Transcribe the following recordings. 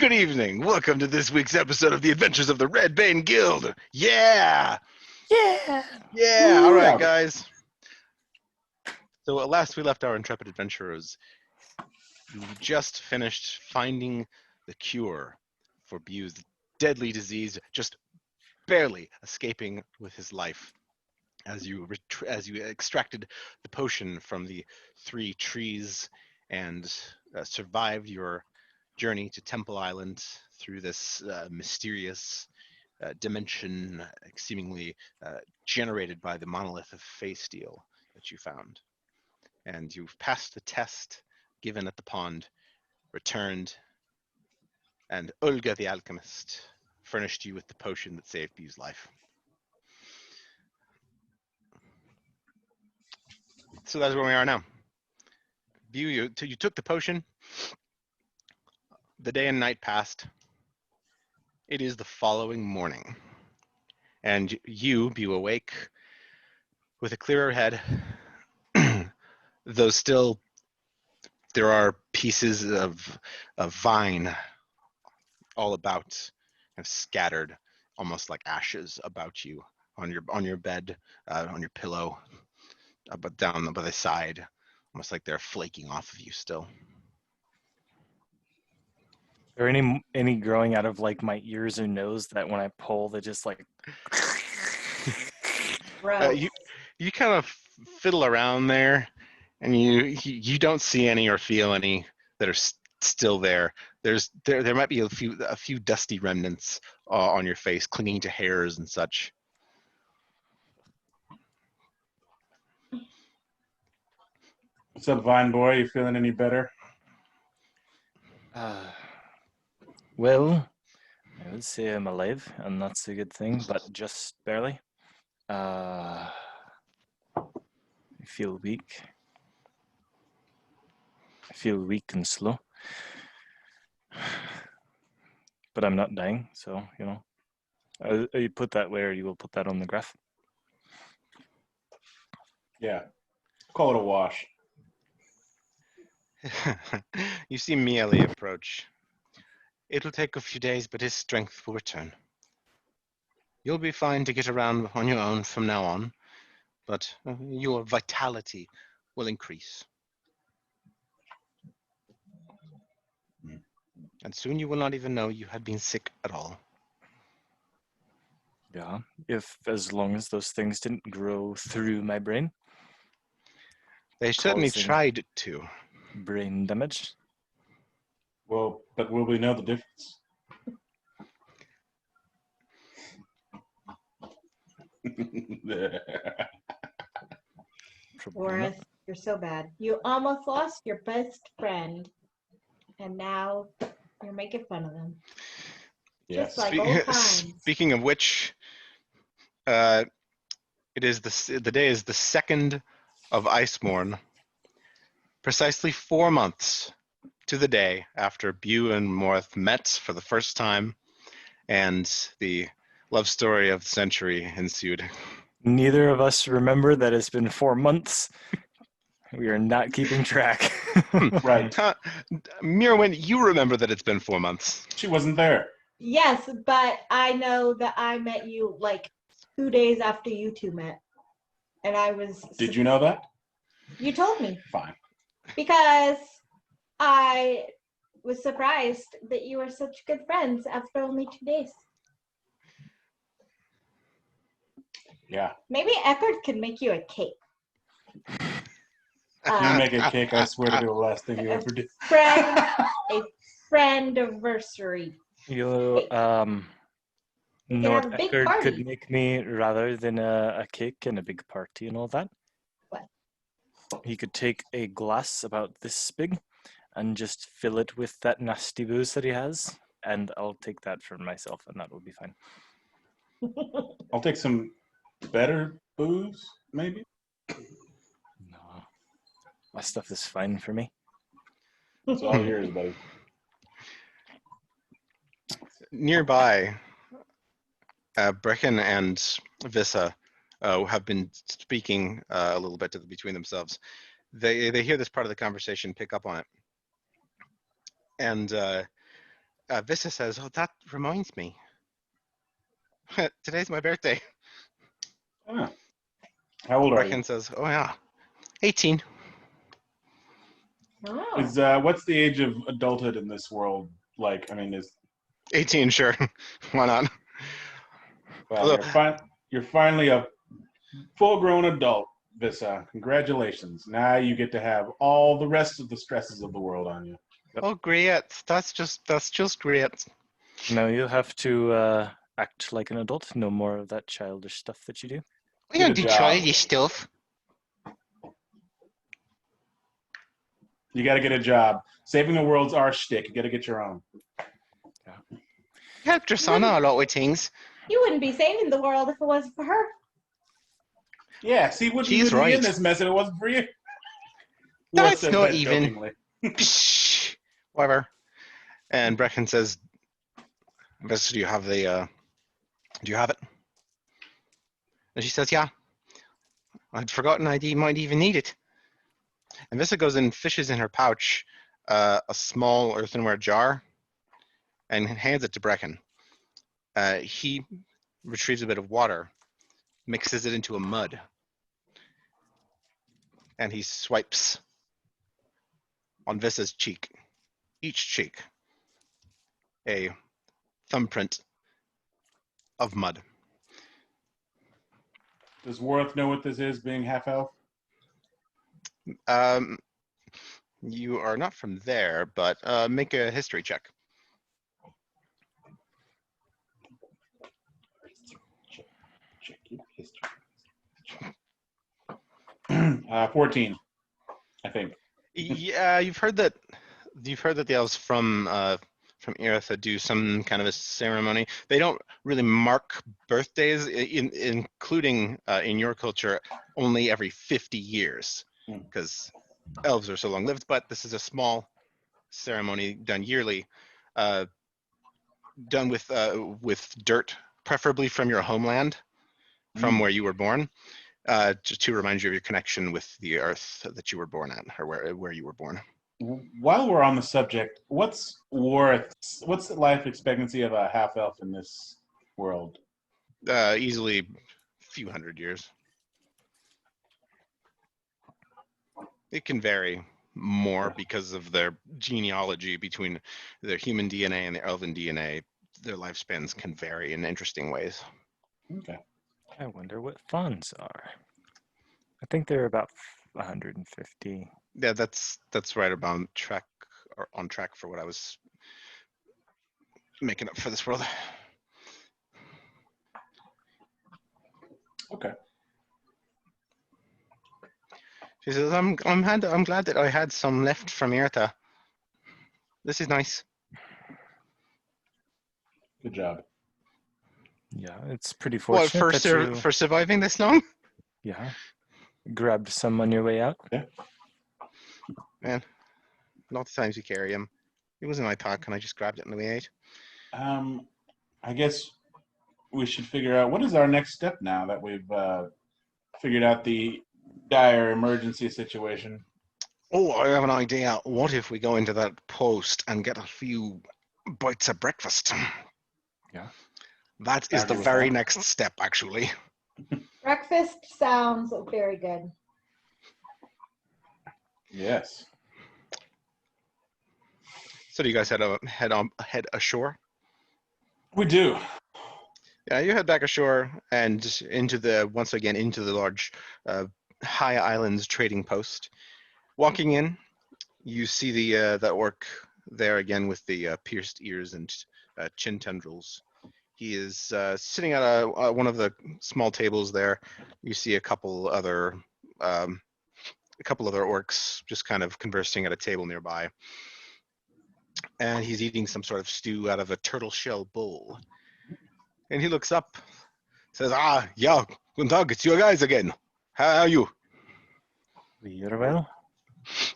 Good evening. Welcome to this week's episode of the Adventures of the Redbane Guild. Yeah! Yeah. Yeah! All right, guys. So last we left our intrepid adventurers, you just finished finding the cure for Bu's deadly disease, just barely escaping with his life as you extracted the potion from the 3 trees and survived your journey to Temple Island through this mysterious dimension seemingly generated by the monolith of Fey Steel that you found. And you've passed the test given at the pond, returned, and Olga the alchemist furnished you with the potion that saved Bu's life. So that's where we are now. Bu, you took the potion. The day and night passed. It is the following morning, and you, Bu, awake with a clearer head, though still there are pieces of vine all about, and scattered, almost like ashes about you on your bed, on your pillow, but down by the side, almost like they're flaking off of you still. Are any growing out of like my ears or nose that when I pull they just like You kind of fiddle around there, and you don't see any or feel any that are still there. There might be a few dusty remnants on your face, clinging to hairs and such. What's up, Vine Boy? You feeling any better? well, I would say I'm alive, and that's a good thing, but just barely. I feel weak. I feel weak and slow. But I'm not dying, so, you know. You put that where you will put that on the graph. Yeah. Call it a wash. You see Miele approach. It'll take a few days, but his strength will return. You'll be fine to get around on your own from now on, but your vitality will increase. And soon you will not even know you had been sick at all. Yeah, as long as those things didn't grow through my brain. They certainly tried to. Brain damage. Well, but will we know the difference? Boris, you're so bad. You almost lost your best friend, and now you're making fun of them. Yes. Just like old times. Speaking of which, it is the day is the 2nd of Icemorn. Precisely 4 months to the day after Bu and Morth met for the first time, and the love story of the century ensued. Neither of us remember that it's been 4 months. We are not keeping track. Right. Mirwin, you remember that it's been 4 months. She wasn't there. Yes, but I know that I met you like 2 days after you two met. And I was... Did you know that? You told me. Fine. Because I was surprised that you were such good friends after only 2 days. Yeah. Maybe Eckert can make you a cake. You make a cake, I swear to be the last thing you ever did. A friend-iversary. You know have what a big Eckerd party. could make me rather than a cake and a big party and all that? What? He could take a glass about this big and just fill it with that nasty booze that he has, and I'll take that for myself, and that will be fine. I'll take some better booze, maybe? No. My stuff is fine for me. It's all yours, buddy. Nearby, Brecken and Vissa have been speaking a little bit between themselves. They hear this part of the conversation, pick up on it, and Vista says, "Oh, that reminds me. Today's my birthday." Ah. How old are you? Brecken says, "Oh yeah, 18." Oh. Is what's the age of adulthood in this world like? I mean, is 18, sure. Why not? well, you're finally a full-grown adult, Vissa. Congratulations. Now you get to have all the rest of the stresses of the world on you. Oh, great. That's just great. Now you have to act like an adult. No more of that childish stuff that you do. We Get don't a do job. childish stuff. You got to get a job. Saving the world's our shtick. You got to get your own. Helped your son out a lot with things. You wouldn't be saving the world if it wasn't for her. Yeah, see, you She's wouldn't be in right. this mess if it wasn't for you. That's says not that even. jokingly. Psh, whatever. And Brecken says, "Vista, do you have the? Do you have it?" And she says, "Yeah. I'd forgotten I might even need it." And Vista goes and fishes in her pouch a small earthenware jar and hands it to Brecken. He retrieves a bit of water, mixes it into a mud, and he swipes on Vista's cheek, each cheek, a thumbprint of mud. Does Worth know what this is, being half-elf? You are not from there, but make a history check. Check your history. 14, I think. Yeah, you've heard that the elves from Eartha do some kind of a ceremony. They don't really mark birthdays, including in your culture, only every 50 years, because elves are so long lived. But this is a small ceremony done yearly, done with dirt, preferably from your homeland, from where you were born. Just to remind you of your connection with the earth that you were born at, or where you were born. While we're on the subject, what's the life expectancy of a half-elf in this world? Easily a few hundred years. It can vary more because of their genealogy between their human DNA and their elven DNA. Their lifespans can vary in interesting ways. Okay. I wonder what fawns are. I think they're about 150. Yeah, that's right about track or on track for what I was making up for this world. Okay. She says, I'm glad that I had some left from Eartha. This is nice." Good job. Yeah, it's pretty What, fortunate that you for surviving this long? grabbed some on your way out. Man, not the times you carry him. He was in my pack and I just grabbed it and we ate. I guess we should figure out what is our next step now that we've figured out the dire emergency situation. Oh, I have an idea. What if we go into that post and get a few bites of breakfast? Yeah. That is the Argue with very that. next step, actually. Breakfast sounds very good. Yes. So do you guys head ashore? We do. Yeah, you head back ashore and once again into the large High Islands trading post. Walking in, you see the orc there again with the pierced ears and chin tendrils. He is sitting at one of the small tables there. You see a couple other orcs just kind of conversing at a table nearby. And he's eating some sort of stew out of a turtle shell bowl. And he looks up, says, yeah, guten Tag, it's you guys again. How are you? We are well.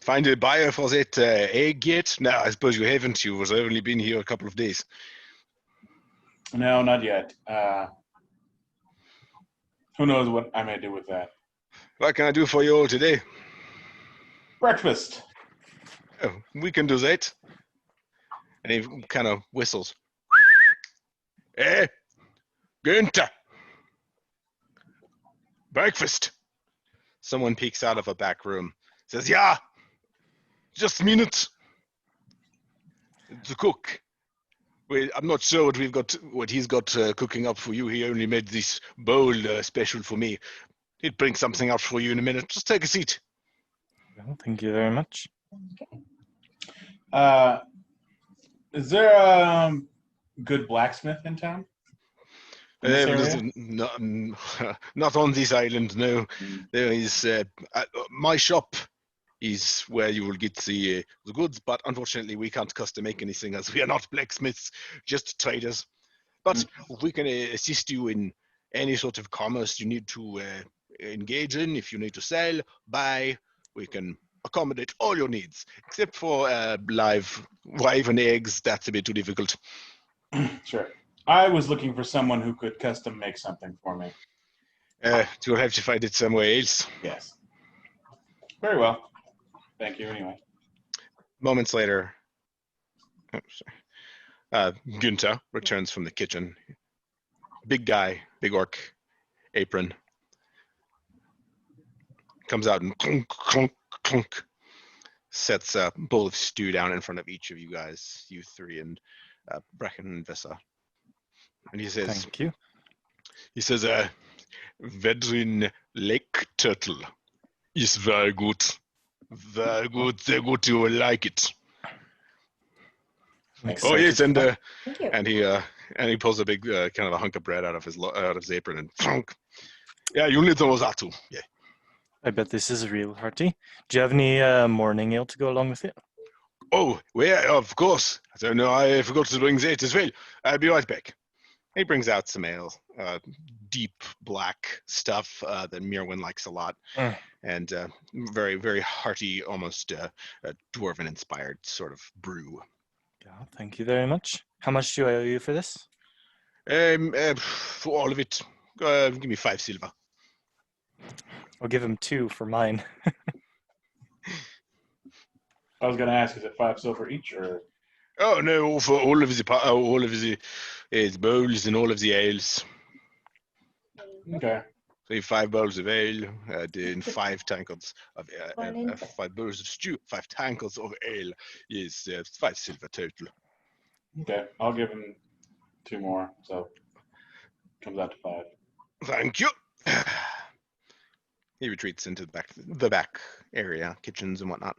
Find a buyer for that egg yet? No, I suppose you haven't. You've only been here a couple of days. No, not yet. Who knows what I may do with that. What can I do for you all today? Breakfast. Oh, we can do that. And he kind of whistles. Hey, Günther! Breakfast! Someone peeks out of a back room. Says, yeah, just a minute. The cook. Well, I'm not sure what he's got cooking up for you. He only made this bowl special for me. He'll bring something out for you in a minute. Just take a seat. Well, thank you very much. Is there a good blacksmith in town? In this area? Not on this island, no. There is my shop is where you will get the goods, but unfortunately we can't custom make anything as we are not blacksmiths, just traders. But we can assist you in any sort of commerce you need to engage in. If you need to sell, buy, we can accommodate all your needs, except for live and eggs. That's a bit too difficult. Sure. I was looking for someone who could custom make something for me. You'll have to find it somewhere else. Yes. Very well. Thank you anyway. Moments later, Günther returns from the kitchen. Big guy, big orc, apron. Comes out and clunk, clunk, clunk. Sets a bowl of stew down in front of each of you guys, you three, and Brecken and Vissa. And he says, Thank you. He says, Vedrin lake turtle is very good. Very good. Very good. You will like it. Oh yes, and Thank you. and he pulls a big kind of a hunk of bread out of his apron and thunk. Yeah, you need those too. Yeah. I bet this is real hearty. Do you have any morning ale to go along with it? Oh, well, of course. I don't know. I forgot to bring that as well. I'll be right back. He brings out some ale, deep black stuff that Mirwin likes a lot, and very, very hearty, almost dwarven-inspired sort of brew. Yeah, thank you very much. How much do I owe you for this? For all of it, give me 5 silver. I'll give him 2 for mine. I was going to ask, is it 5 silver each, or? Oh no, for all of the bowls and all of the ales. Okay. So 5 bowls of ale, then 5 tankards of 5 bowls of stew, 5 tankards of ale. Yes, 5 silver total. Okay, I'll give him 2 more, so comes out to 5. Thank you. He retreats into the back area, kitchens and whatnot.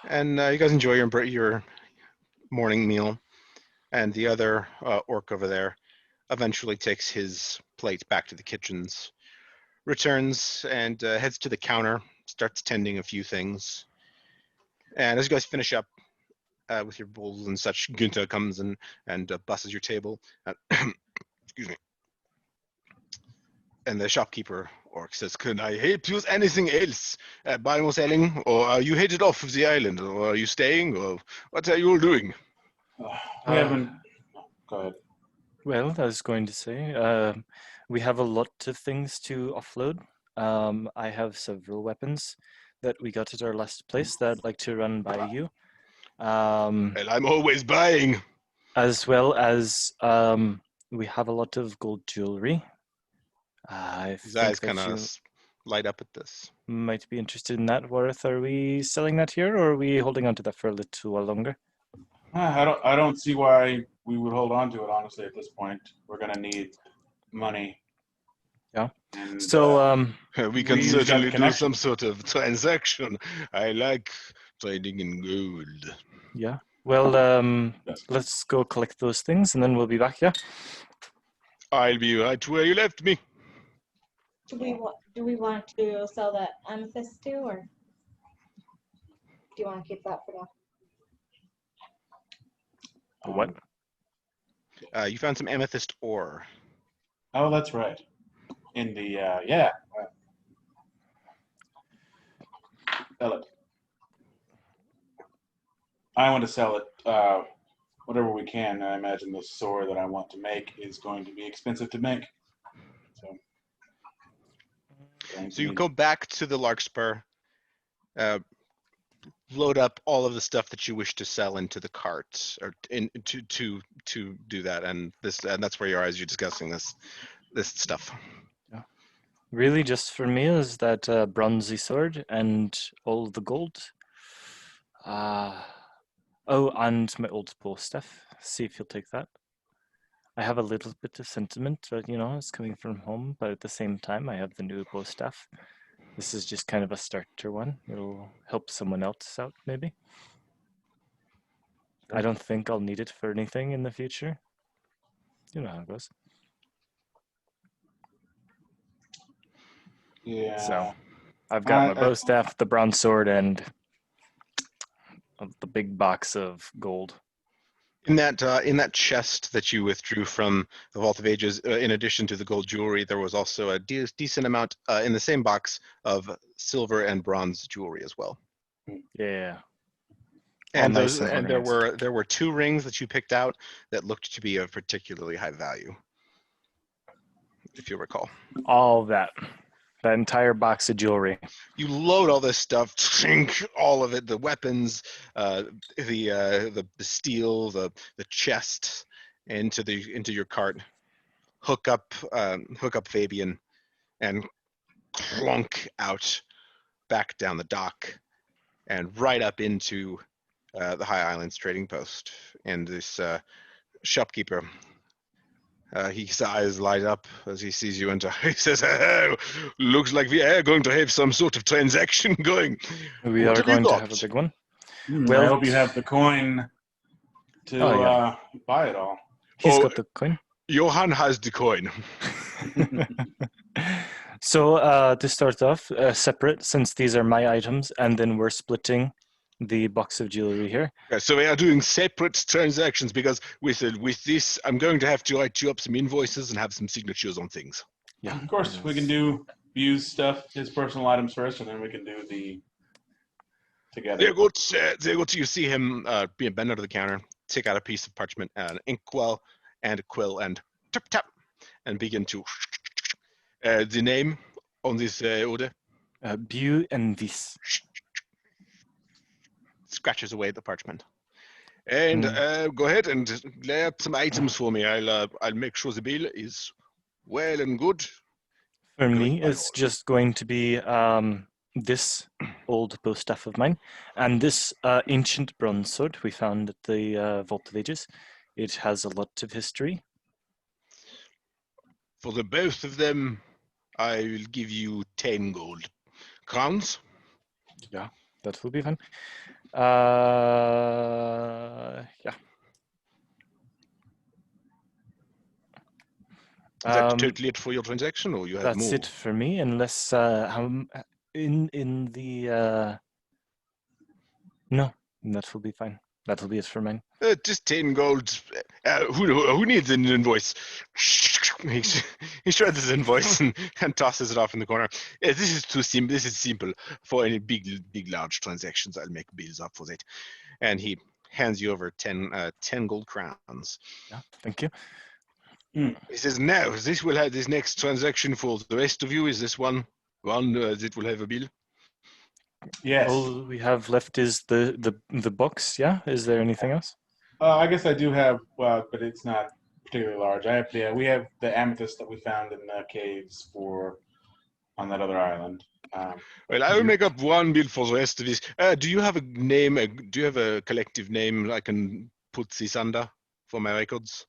And you guys enjoy your morning meal. And the other orc over there eventually takes his plate back to the kitchens, returns and heads to the counter, starts tending a few things. And as you guys finish up with your bowls and such, Günther comes and busses your table. Excuse me. And the shopkeeper orc says, "Can I help you with anything else? Buying or selling? Or are you headed off of the island? Or are you staying? Or what are you all doing?" We haven't... Go ahead. Well, I was going to say, we have a lot of things to offload. I have several weapons that we got at our last place that I'd like to run by you. Well, I'm always buying. As well as we have a lot of gold jewelry. His eyes kind of light up at this. Might be interested in that. Worth, are we selling that here, or are we holding on to that for a little while longer? I don't see why we would hold on to it, honestly, at this point. We're going to need money. Yeah. And, so we can certainly do some sort of transaction. I like trading in gold. Yeah. Well, let's go collect those things, and then we'll be back, yeah? I'll be right where you left me. Do we want to sell that amethyst too, or do you want to keep that for now? What? You found some amethyst ore. Oh, that's right. In the, yeah. Sell it. I want to sell it, whatever we can. I imagine the sword that I want to make is going to be expensive to make. So you go back to the Larkspur. load up all of the stuff that you wish to sell into the cart, or to do that, and that's where you are as you're discussing this stuff. Really, just for me is that bronzy sword and all the gold. Oh, and my old bow staff. See if you'll take that. I have a little bit of sentiment, but it's coming from home. But at the same time, I have the new bow staff. This is just kind of a starter one. It'll help someone else out, maybe. I don't think I'll need it for anything in the future. You know how it goes. Yeah. So, I've got my bow staff, the bronze sword, and the big box of gold. In that chest that you withdrew from the Vault of Ages, in addition to the gold jewelry, there was also a decent amount in the same box of silver and bronze jewelry as well. Yeah. And nice and there organized. were 2 rings that you picked out that looked to be of particularly high value, if you recall. All that entire box of jewelry. You load all this stuff, all of it, the weapons, the steel, the chest, into your cart. Hook up Fabian, and clunk out back down the dock, and right up into the High Islands trading post. And this shopkeeper, his eyes light up as he sees you enter. He says, "Oh, looks like we are going to have some sort of transaction going. We What are have you going to got?" have a big one. I hope you have the coin to buy it all. He's got the coin. Johan has the coin. So to start off, separate, since these are my items, and then we're splitting the box of jewelry here. Yeah, so we are doing separate transactions because with this, I'm going to have to write you up some invoices and have some signatures on things. Yeah, Of course, we can do Buse stuff, his personal items first, and then we can do the together. There go to you see him being bent under the counter, take out a piece of parchment, an inkwell, and a quill, and tap tap, and begin to the name on this order. Bue and this. Scratches away the parchment. And go ahead and lay up some items for me. I'll make sure the bill is well and good. For me, it's just going to be this old bow staff of mine, and this ancient bronze sword we found at the Vault of Ages. It has a lot of history. For the both of them, I will give you 10 gold crowns. Yeah, that will be fine. Yeah. Is that totally it for your transaction, or you have more? That's it for me, unless in the no, that will be fine. That will be it for mine. Just 10 gold. Who needs an invoice? He shreds his invoice and tosses it off in the corner. This is too simple. This is simple for any big, large transactions. I'll make bills up for that. And he hands you over 10 gold crowns. Yeah, thank you. He says, "Now this will have this next transaction for the rest of you. Is this one that will have a bill?" Yes. All we have left is the box. Yeah. Is there anything else? I guess I do have, but it's not particularly large. We have the amethyst that we found in the caves on that other island. Well, I will make up one bill for the rest of this. Do you have a name? Do you have a collective name I can put this under for my records?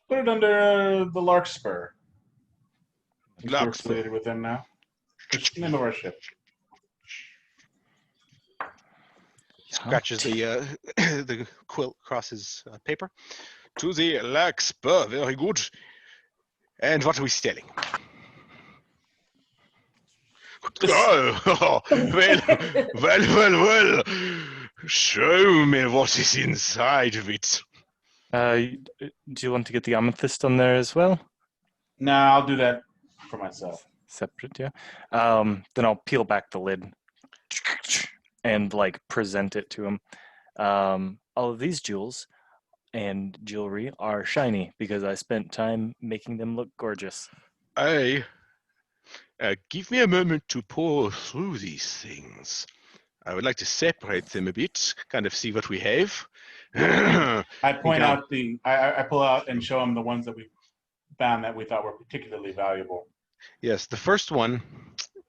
Put it under the Larkspur. We're Larkspur. affiliated with them now. It's the name of our ship. Scratches the quilt across his paper. To the Larkspur. Very good. And what are we selling? Oh, well. Show me what is inside of it. Do you want to get the amethyst on there as well? No, I'll do that for myself. Separate, yeah. Then I'll peel back the lid and present it to him. All of these jewels and jewelry are shiny because I spent time making them look gorgeous. Give me a moment to pour through these things. I would like to separate them a bit, kind of see what we have. I point out I pull out and show him the ones that we found that we thought were particularly valuable. Yes, the first one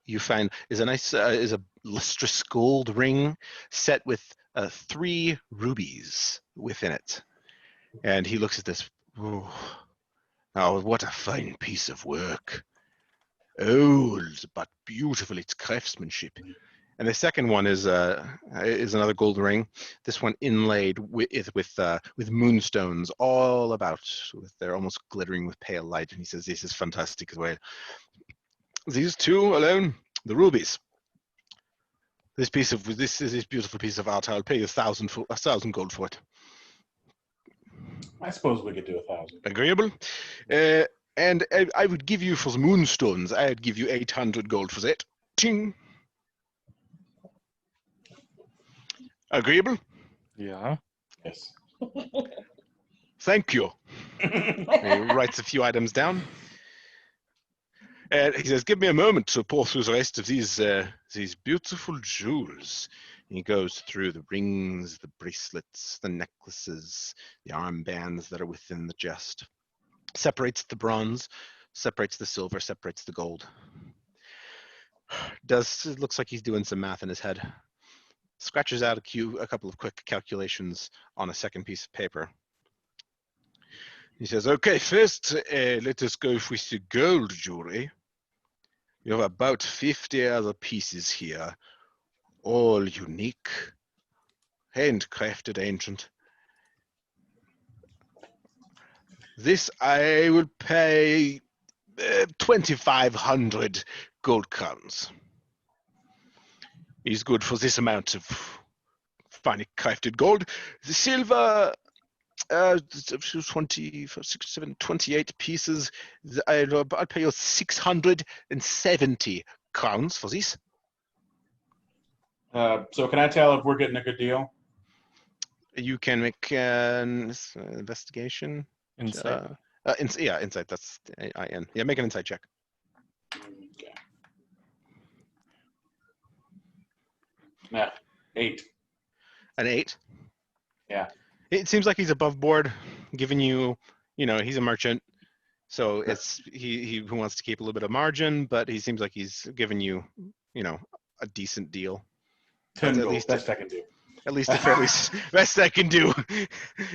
you find is a nice, is a lustrous gold ring set with 3 rubies within it. And he looks at this. Oh, what a fine piece of work. Old but beautiful, its craftsmanship. And the second one is another gold ring. This one inlaid with moonstones all about. They're almost glittering with pale light. And he says, "This is fantastic as well. These 2 alone, the rubies. This beautiful piece of art. I'll pay you 1,000 gold for it. I suppose we could do 1,000. Agreeable. And I would give you for the moonstones. I'd give you 800 gold for that. Ting. Agreeable? Yeah. Yes. Thank you." He writes a few items down. And he says, "Give me a moment to pour through the rest of these beautiful jewels." He goes through the rings, the bracelets, the necklaces, the armbands that are within the chest. Separates the bronze, separates the silver, separates the gold. It looks like he's doing some math in his head. Scratches out a couple of quick calculations on a second piece of paper. He says, "Okay, first, let us go with the gold jewelry. You have about 50 other pieces here, all unique, handcrafted, ancient. This I will pay 2,500 gold crowns. Is good for this amount of finely crafted gold. The silver, 28 pieces. I'll pay you 670 crowns for this." So can I tell if we're getting a good deal? You can make an investigation. Insight. Insight. That's IN. Yeah, make an insight check. Okay. Yeah, 8. An 8. Yeah. It seems like he's above board, giving you. He's a merchant, so it's he who wants to keep a little bit of margin, but he seems like he's giving you, a decent deal. 10 gold. Best I can do. At least a fairly best I can do.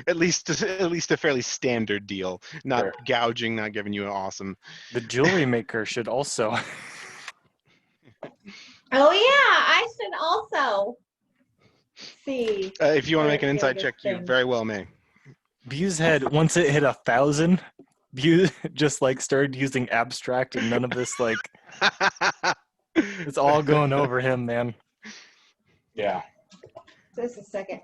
At least a fairly standard deal. Not Sure. gouging, not giving you an awesome. The jewelry maker should also. Oh yeah, I should also see. If you want to make an the insight other check, you thing. very well may. Buse had, once it hit 1,000, Buse just started using abstract and none of this it's all going over him, man. Yeah. Just a second.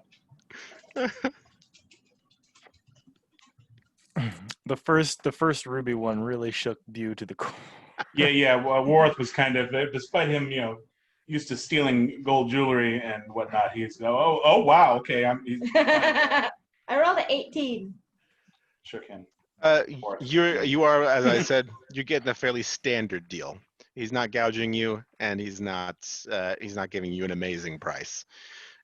The first Ruby one really shook Bue to the core. Yeah. Well, Warth was kind of, despite him, used to stealing gold jewelry and whatnot. He's oh wow, okay. I rolled an 18. Sure can. You are, as I said, you're getting a fairly standard deal. He's not gouging you, and he's not giving you an amazing price.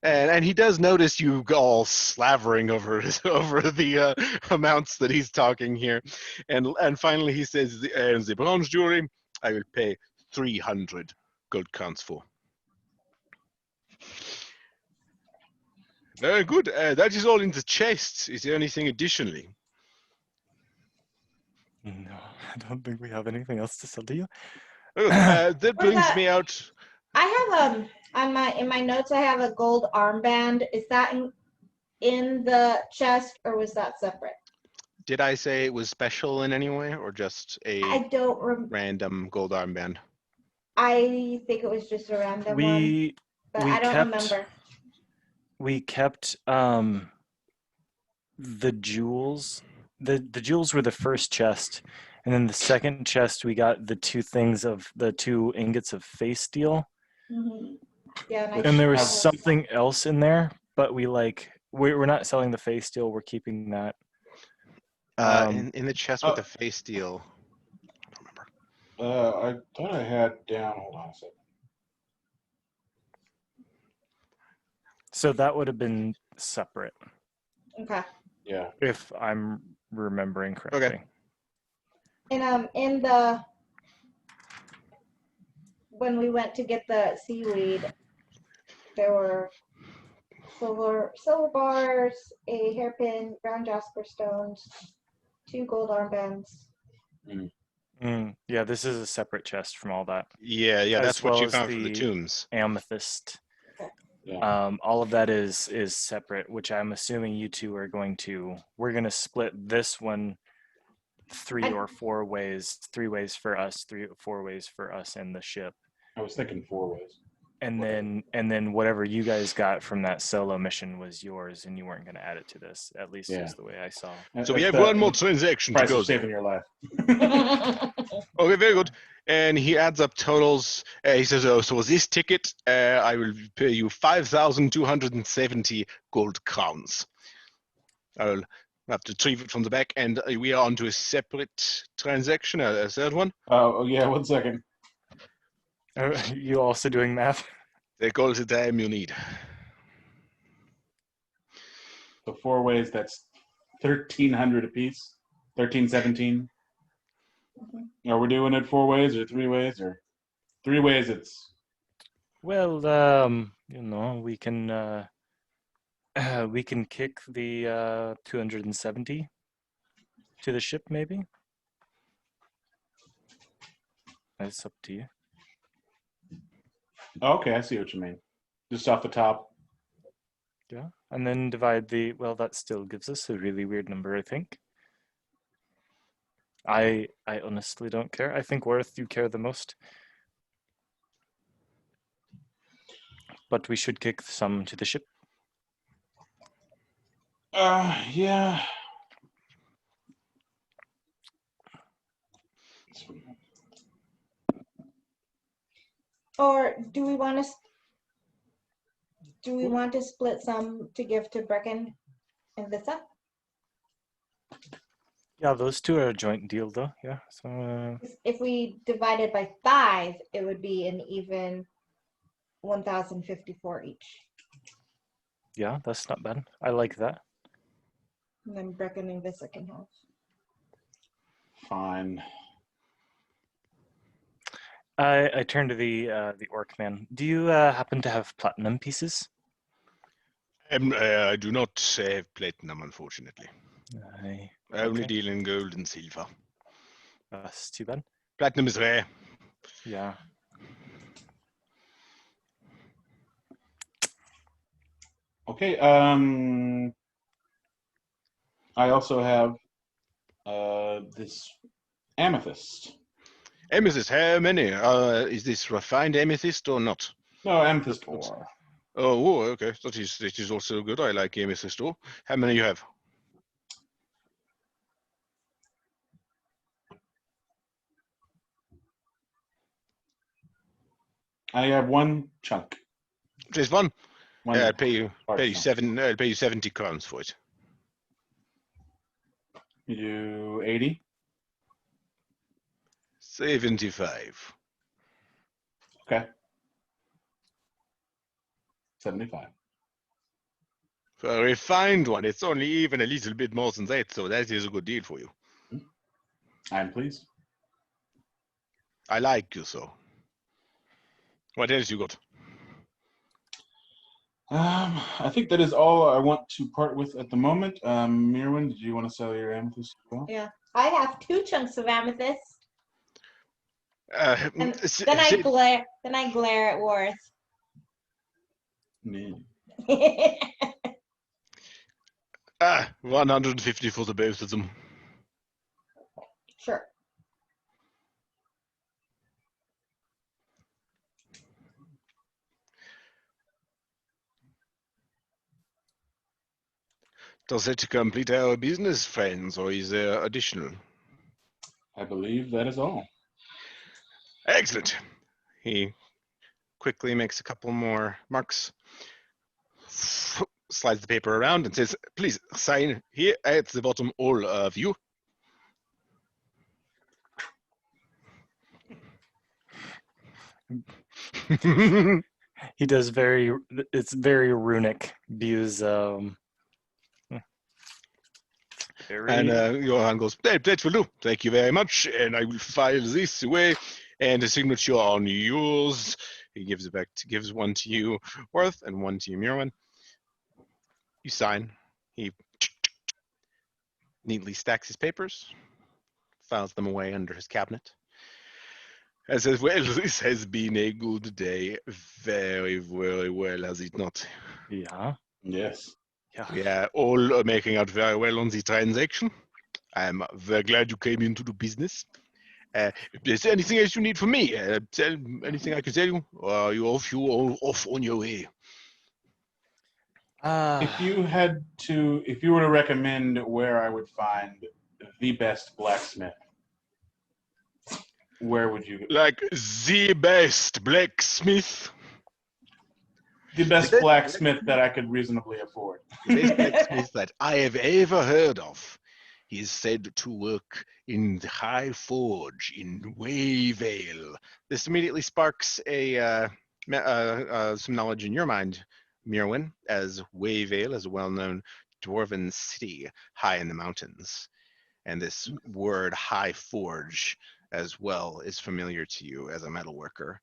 And he does notice you all slavering over the amounts that he's talking here, and finally he says, "The bronze jewelry, I will pay 300 gold crowns for." Very good. That is all in the chest. Is there anything additionally? No, I don't think we have anything else to sell to you. That brings me out. I have in my notes I have a gold armband. Is that in the chest or was that separate? Did I say it was special in any way, or just a random gold armband? I think it was just a random one, but I don't remember. We kept the jewels. The jewels were the first chest, and then the second chest we got the 2 things of the 2 ingots of face steel. Mm-hmm. Yeah, and there was something else in there, but we're not selling the face steel. We're keeping that. In the chest with the face steel. I don't remember. I thought I had down. Hold on a second. So that would have been separate, Okay. Yeah. if I'm remembering correctly. And when we went to get the seaweed, there were silver bars, a hairpin, brown jasper stones, 2 gold armbands. Yeah, this is a separate chest from all that. Yeah, As that's what well you as found from the the tombs. Amethyst. Yeah. All of that is separate, which I'm assuming you two are going to. We're going to split this one 3 or 4 ways. 3 ways for us, 3 or 4 ways for us and the ship. I was thinking 4 ways. And then whatever you guys got from that solo mission was yours, and you weren't going to add it to this. At least Yeah. is the way I saw. So we have one more transaction to Price go. of saving your life. Okay, very good. And he adds up totals. He says, "Oh, so this ticket, I will pay you 5,270 gold crowns. I'll have to retrieve it from the back, and we are onto a separate transaction, a third one. Oh, yeah, 1 second. Are you also doing math? Take all the time you need." So 4 ways, that's 1,300 apiece. 1,317. Are we doing it 4 ways or 3 ways or 3 ways? It's Well, we can kick the 270 to the ship, maybe. That's up to you. okay. I see what you mean. Just off the top. Yeah, and then divide the. Well, that still gives us a really weird number, I think. I honestly don't care. I think Worth, you care the most. But we should kick some to the ship. Yeah. Or do we want to split some to give to Brecken and Vissa? Yeah, those 2 are a joint deal, though. Yeah, so. If we divided by 5, it would be an even 1,054 each. Yeah, that's not bad. I like that. And then Brecken and Vissa can have. Fine. I turn to the orc man. Do you happen to have platinum pieces? I do not have platinum, unfortunately. I only okay. deal in gold and silver. That's too bad. Platinum is rare. Yeah. Okay. I also have this amethyst. Amethyst, how many? Is this refined amethyst or not? No, amethyst 4. Oh, okay. That is also good. I like amethyst ore. How many you have? I have 1 chunk. Just one. One I'll pay you large chunk. 70 crowns for it. You do 80. 75. Okay. 75. For a refined one, it's only even a little bit more than that, so that is a good deal for you. I'm pleased. I like you so. What else you got? I think that is all I want to part with at the moment. Mirwin, did you want to sell your amethyst as well? Yeah, I have 2 chunks of amethyst. And then I glare at Worth. Man. 150 for the both of them. Sure. Does that complete our business, friends, or is there additional? I believe that is all. Excellent. He quickly makes a couple more marks, slides the paper around, and says, "Please sign here at the bottom, all of you." He does it's very runic. Views And very Johan goes, that will do. Thank you very much. And I will file this away. And the signature on yours. He gives it back. Gives one to you, Worth, and one to you, Mirwin. You sign. He neatly stacks his papers, files them away under his cabinet, and says, well, this has been a good day. Very, very well, has it not? yeah. Yes. Yeah. We are all making out very well on the transaction. I'm very glad you came into the business. Is there anything else you need from me? Anything I can tell you? Or are you off on your way? If you were to recommend where I would find the best blacksmith, where would you go? Like the best blacksmith? The best blacksmith that I could reasonably afford. The best blacksmith that I have ever heard of. He is said to work in the High Forge in Wayvale. This immediately sparks some knowledge in your mind, Mirwin, as Wayvale is a well-known dwarven city high in the mountains. And this word High Forge as well is familiar to you as a metalworker.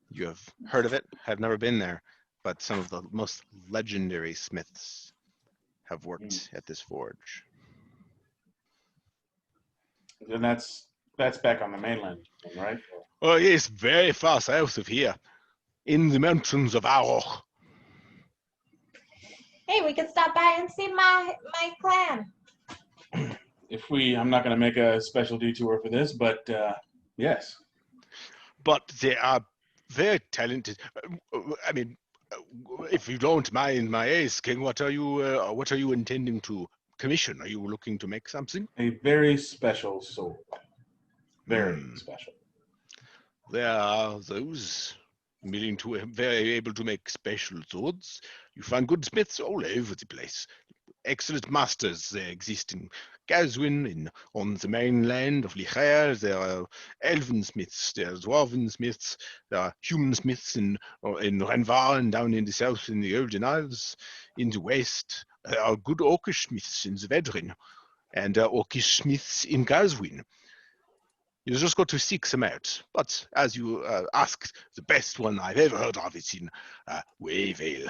You have heard of it, have never been there, but some of the most legendary smiths have worked at this forge. And that's back on the mainland, right? Oh yes, very far south of here, in the mountains of Aurok. Hey, we could stop by and see my clan. I'm not going to make a special detour for this, but yes. But they are very talented. I mean, if you don't mind my asking, what are you intending to commission? Are you looking to make something? A very special sword. Very special. There are those very able to make special swords. You find good smiths all over the place. Excellent masters. They exist in Gazwin, on the mainland of Lichar. There are elven smiths, there are dwarven smiths, there are human smiths in Renvar and down in the south in the Golden Isles. In the west, there are good orcish smiths in the Vedrin, and orcish smiths in Gazwin. You just got to seek them out. But as you asked, the best one I've ever heard of is in Wayvale.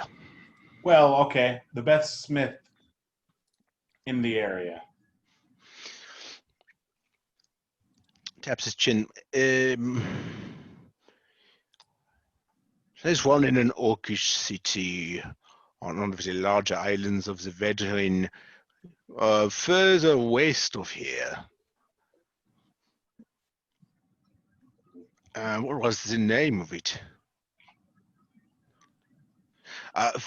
Well, okay. The best smith in the area. Taps his chin. There's one in an orcish city on one of the larger islands of the Vedrin, further west of here. What was the name of it? The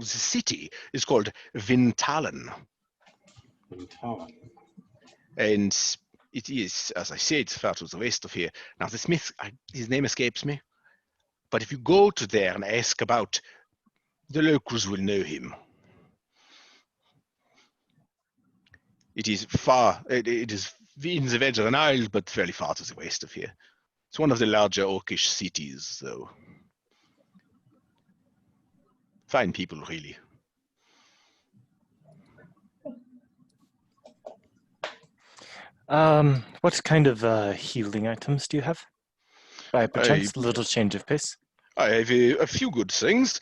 city is called Vintalen. Vintalen. And it is, as I said, far to the west of here. Now, the smith, his name escapes me. But if you go to there and ask about, the locals will know him. It is far, it is in the Vedran Isle, but fairly far to the west of here. It's one of the larger orcish cities, though. Fine people, really. What kind of healing items do you have? By perchance, a little change of pace. I have a few good things.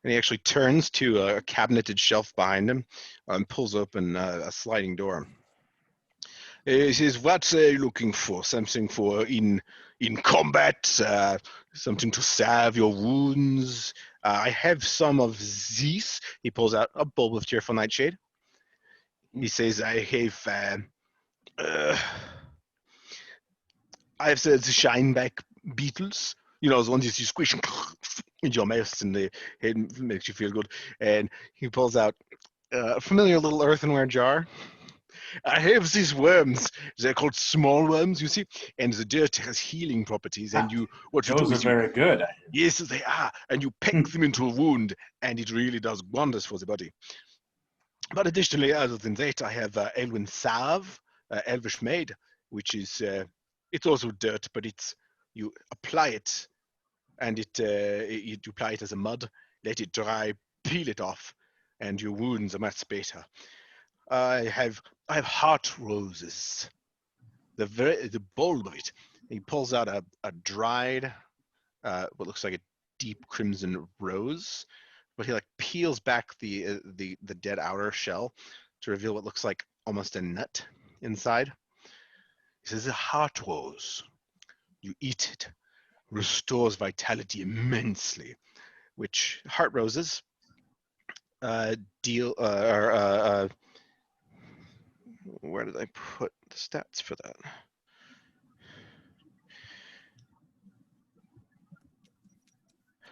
And he actually turns to a cabineted shelf behind him and pulls open a sliding door. He says, what are you looking for? Something for in combat? Something to salve your wounds? I have some of these. He pulls out a bulb of Tearful Nightshade. He says, I have the shineback beetles. You know, the ones you see squishing into your mouth and the head makes you feel good. And he pulls out a familiar little earthenware jar. I have these worms. They're called small worms, you see, and the dirt has healing properties. And those are very good. Yes, they are. And you peck them into a wound, and it really does wonders for the body. But additionally, other than that, I have Elwyn salve, elvish made, which is it's also dirt, but you apply it and you apply it as a mud, let it dry, peel it off, and your wounds are much better. I have heart roses. The bulb of it. He pulls out a dried, what looks like a deep crimson rose, but he like peels back the dead outer shell to reveal what looks like almost a nut inside. He says, "A heart rose. You eat it, restores vitality immensely." Which heart roses deal where did I put the stats for that?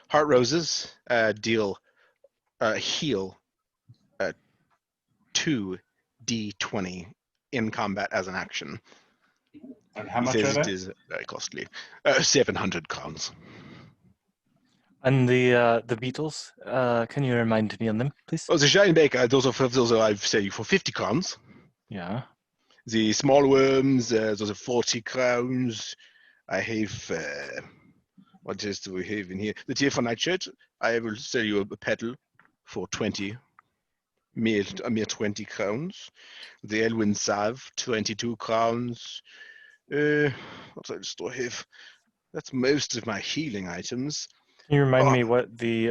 Heart roses heal 2d20 in combat as an action. And how He much says are it they? is very costly. 700 crowns. And the beetles, can you remind me on them, please? Oh, the Shinebaker, those are I've said for 50 crowns. Yeah. The small worms, those are 40 crowns. I have, what else do we have in here? The Tear for Nightshirt, I will sell you a petal for 20, mere 20 crowns. The Elwyn Salve, 22 crowns. What else do I have? That's most of my healing items. Can you remind me what the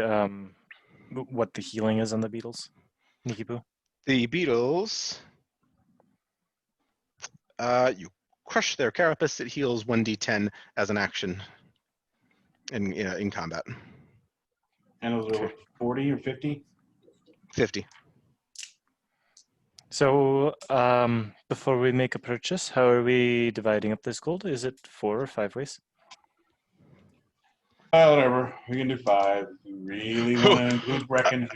healing is on the beetles, Nikipu? The beetles, you crush their carapace, it heals 1d10 as an action in combat. And those are Okay. 40 or 50? 50. So before we make a purchase, how are we dividing up this gold? Is it 4 or 5 ways? Whatever. We can do 5. If you really want to include Brecken.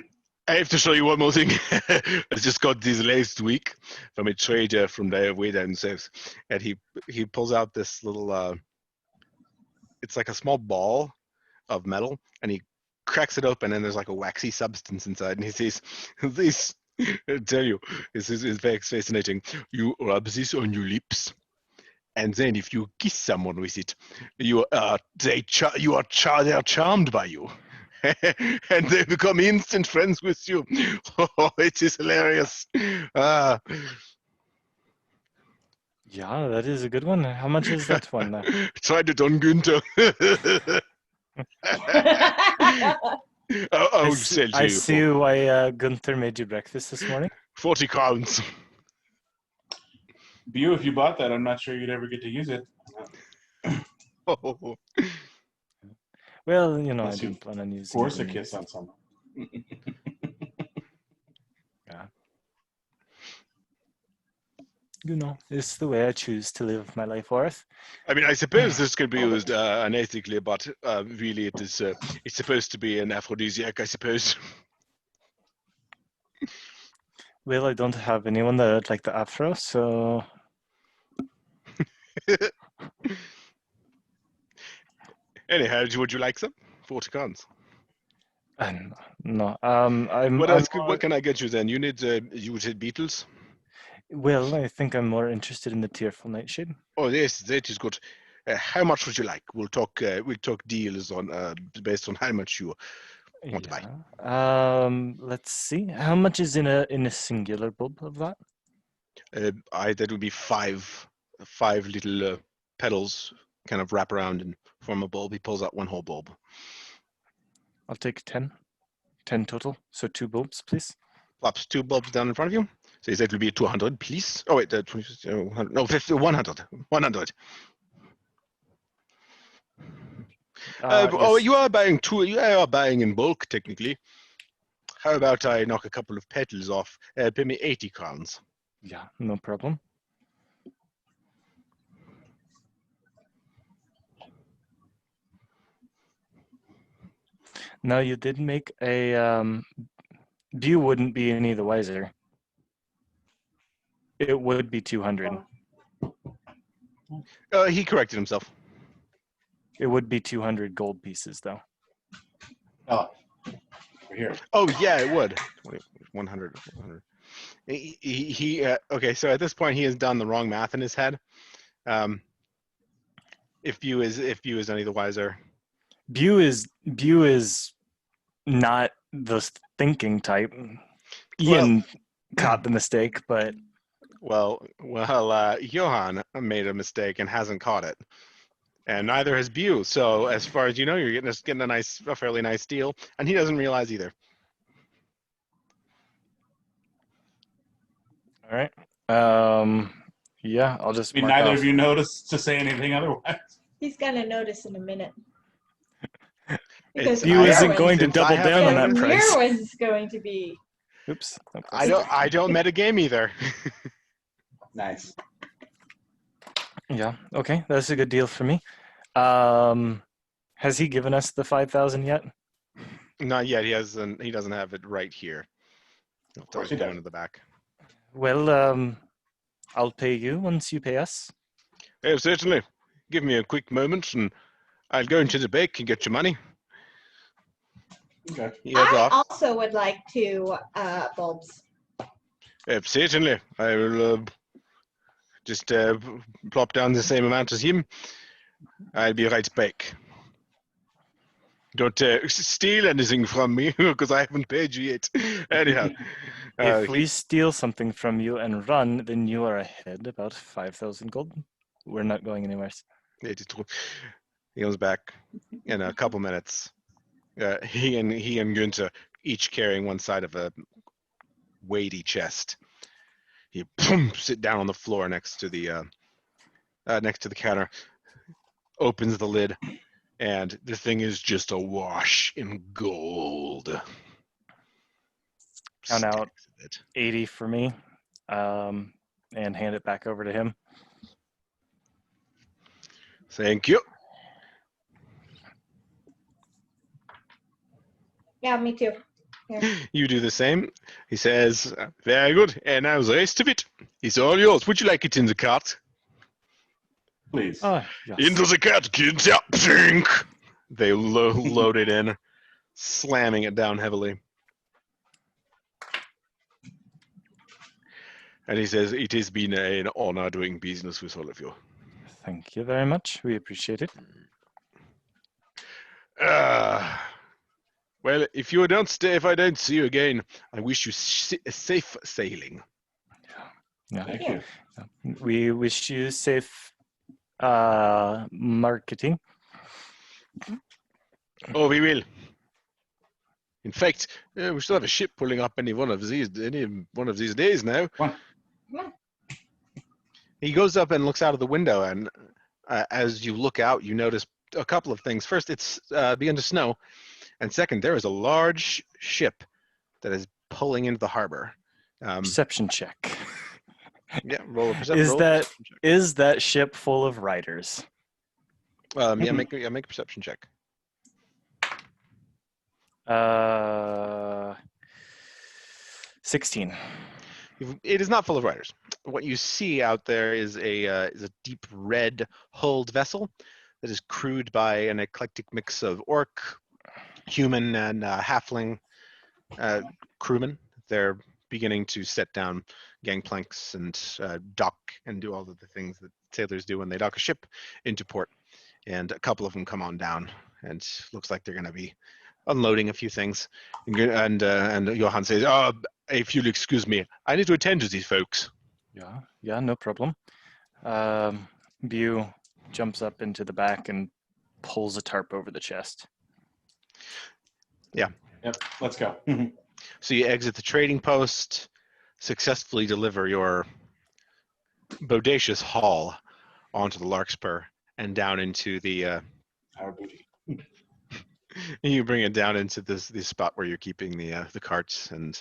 I have to show you one more thing. I just got this last week from a trader from way down south, and he pulls out this little. It's like a small ball of metal, and he cracks it open, and there's like a waxy substance inside, and he says, "This, I tell you, this is very fascinating. You rub this on your lips, and then if you kiss someone with it, they are charmed by you." And they become instant friends with you. Oh, it is hilarious. Yeah, that is a good one. How much is that one now? Tried it on Günther. I'll sell to I you see for why Gunther made you breakfast this morning. 40 crowns. Bew, if you bought that, I'm not sure you'd ever get to use it. Oh. Well, I Unless you didn't plan on using Force it. a kiss on someone. It's the way I choose to live my life, Orth. I mean, I suppose this could be used unethically, but really it is it's supposed to be an aphrodisiac, I suppose. Well, I don't have anyone that would like the afro, so Anyhow, would you like some? 40 crowns. no. What can I get you then? You said beetles? Well, I think I'm more interested in the tearful nightshade. Oh yes, that is good. How much would you like? We'll talk deals on based on how much you want to buy. Let's see. How much is in a singular bulb of that? That would be five little petals kind of wrap around and form a bulb. He pulls out one whole bulb. I'll take 10. 10 total. So 2 bulbs, please. Plops 2 bulbs down in front of you. So that will be 200, please. Oh wait, 20, no, 50, 100. 100. Oh, Yes. you are buying 2. You are buying in bulk, technically. How about I knock a couple of petals off? Pay me 80 crowns. Yeah, no problem. Now you did make a Bew wouldn't be any the wiser. It would be 200. He corrected himself. It would be 200 gold pieces, though. Oh, we're here. Oh yeah, it would. 100. 100. Okay. So at this point, he has done the wrong math in his head. If Bew is any the wiser. Bew is not the thinking type. Ian caught the mistake, but Well, Johan made a mistake and hasn't caught it, and neither has Bew. So, as far as you know, you're getting a fairly nice deal, and he doesn't realize either. all right. Yeah, I'll just I mean, mark neither off. of you noticed to say anything otherwise. He's gonna notice in a minute. It's- Bew I- isn't going to since I double have down on that noticed- price. Mirwin's going to be. Oops. I don't metagame either. Nice. Yeah. Okay, that's a good deal for me. Has he given us the 5,000 yet? Not yet. He doesn't have it right here. Of course he go doesn't. into the back. Well, I'll pay you once you pay us. Yeah, certainly. Give me a quick moment, and I'll go into the bank and get your money. Okay. He heads I off. also would like to bulbs. Certainly. I will just plop down the same amount as him. I'll be right back. Don't steal anything from me, because I haven't paid you yet. Anyhow. If we steal something from you and run, then you are ahead about 5,000 gold. We're not going anywhere. He comes back in a couple minutes. He and Günther each carrying one side of a weighty chest. He sit down on the floor next to the counter, opens the lid, and the thing is just awash in gold. Count out Stacks of it. 80 for me, and hand it back over to him. Thank you. Yeah, me too. Here. You do the same. He says, very good. And now the rest of it is all yours. Would you like it in the cart? Please. Oh, yes. Into the cart, kids. Yeah. Pink. They load it in, slamming it down heavily. And he says, it has been an honor doing business with all of you. Thank you very much. We appreciate it. Well, if I don't see you again, I wish you safe sailing. Yeah. Thank you. We wish you safe marketing. Oh, we will. In fact, we still have a ship pulling up any one of these days now. Come on. He goes up and looks out of the window, and as you look out, you notice a couple of things. First, it's begun to snow, and second, there is a large ship that is pulling into the harbor. Perception check. Yeah, roll a perception. Is that ship full of riders? Yeah, make a perception check. 16. It is not full of riders. What you see out there is a deep red hulled vessel that is crewed by an eclectic mix of orc, human, and halfling crewmen. They're beginning to set down gangplanks and dock and do all of the things that sailors do when they dock a ship into port. And a couple of them come on down, and looks like they're going to be unloading a few things. And Johan says, "Oh, if you'll excuse me, I need to attend to these folks." Yeah, no problem. Bew jumps up into the back and pulls a tarp over the chest. Yeah. Yep. Let's go. So you exit the trading post, successfully deliver your bodacious haul onto the Larkspur and down into the. Our booty. You bring it down into this spot where you're keeping the carts, and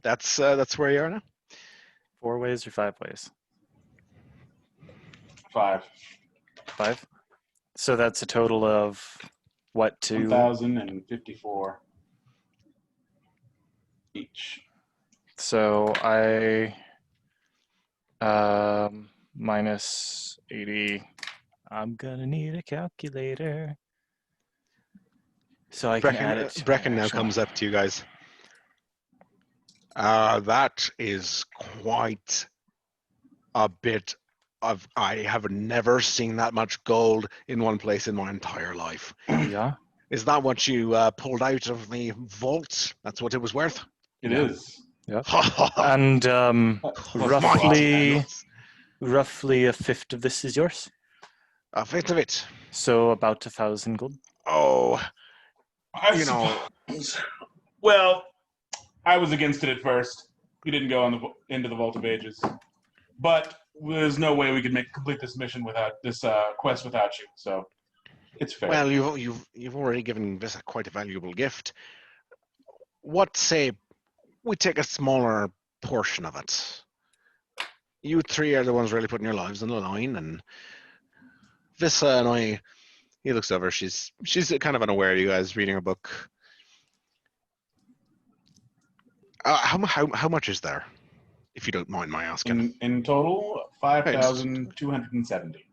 that's where you are now. 4 ways or 5 ways? 5. 5. So that's a total of what, 1,054 each. So I minus 80. I'm gonna need a calculator. So I can add it to Brecken my now actual- comes up to you guys. That is quite a bit I have never seen that much gold in one place in my entire life. Yeah. Is that what you pulled out of the vault? That's what it was worth? It Yeah. is. Yeah. Oh And my roughly a fifth of this is yours. A fifth of it. So about 1,000 gold. Oh, I you know, suppose. Well, I was against it at first. We didn't go into the Vault of Ages, but there's no way we could complete this mission without this quest without you. So it's fair. well, you've already given this quite a valuable gift. What say we take a smaller portion of it? You three are the ones really putting your lives on the line, and Vissa and I. He looks over. She's kind of unaware of you guys reading a book. How much is there, if you don't mind my asking? In total, 5,270.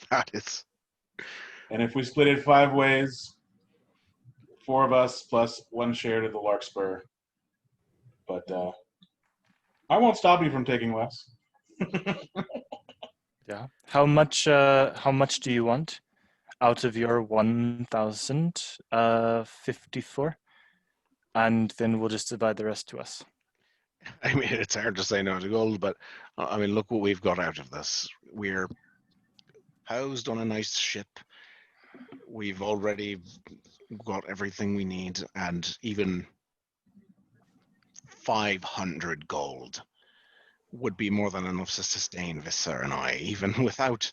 That is. And if we split it 5 ways, 4 of us plus 1 share to the Larkspur. But I won't stop you from taking less. Yeah. How much do you want out of your 1,054? And then we'll just divide the rest to us. I mean, it's hard to say no to gold, but I mean, look what we've got out of this. We're housed on a nice ship. We've already got everything we need, and even 500 gold would be more than enough to sustain Visser and I, even without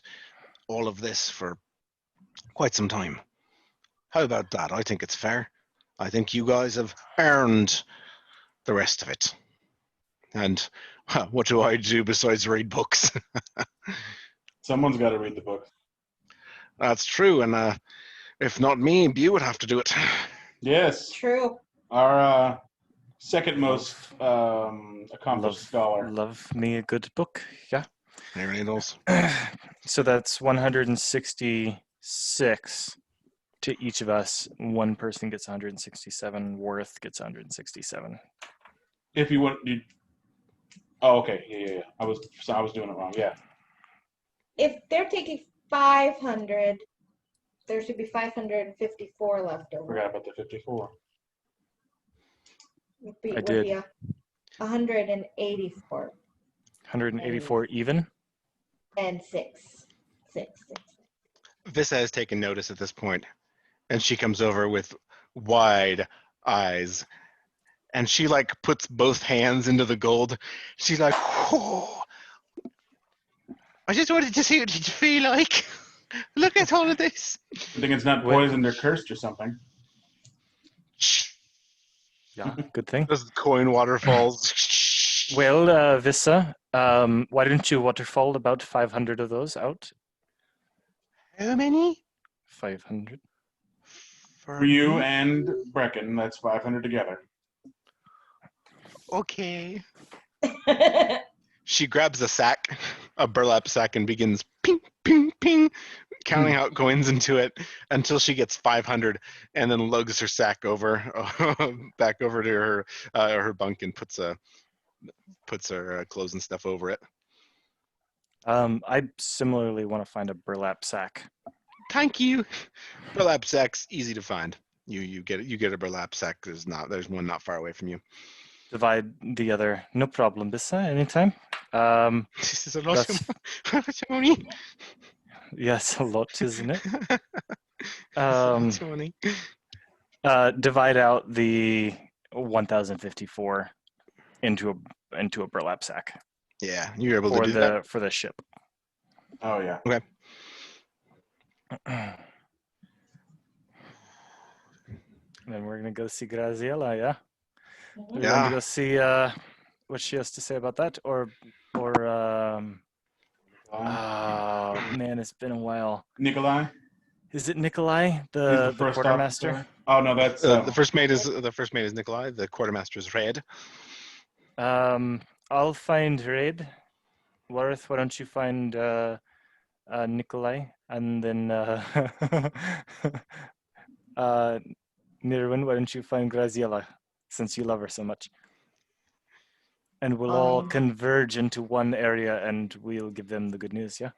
all of this for quite some time. How about that? I think it's fair. I think you guys have earned the rest of it. And what do I do besides read books? Someone's got to read the book. That's true, and if not me, Bew would have to do it. Yes. True. Our second most accomplished scholar. Love me a good book. Yeah. There it is. So that's 166 to each of us. One person gets 167. Worth gets 167. If you want, oh, okay, yeah. I was doing it wrong. Yeah. If they're taking 500, there should be 554 left over. Forgot about the 54. Would be 184. 184 even. And six. Vissa has taken notice at this point, and she comes over with wide eyes, and she like puts both hands into the gold. She's like, "Oh, I just wanted to see what it feel like. Look at all of this." I think it's not poisoned or cursed or something. Yeah, good thing. Those coin waterfalls. Well, Vissa, why don't you waterfall about 500 of those out? How many? 500. For you and Brecken, that's 500 together. Okay. She grabs a sack, a burlap sack, and begins ping, ping, ping, counting out coins into it until she gets 500, and then lugs her sack over, back over to her bunk and puts her clothes and stuff over it. I similarly want to find a burlap sack. Thank you. Burlap sack's easy to find. You get a burlap sack. There's one not far away from you. Divide the other. No problem, Vissa. Anytime. This is a lot of money. Yes, a lot, isn't it? Lots of money. Divide out the 1,054 into a burlap sack. Yeah, you're able to do that for the ship. Oh yeah. Okay. Then we're gonna go see Graziella, yeah? We're Yeah. going to go see what she has to say about that, or man, it's been a while. Nikolai? Is it Nikolai, He's the first quartermaster? officer. Oh no, that's the first mate is Nikolai. The quartermaster is Red. I'll find Red. Worth, why don't you find Nikolai, and then Nirwin, why don't you find Graziella, since you love her so much? And we'll all Um, converge into one area and we'll give them the good news, yeah?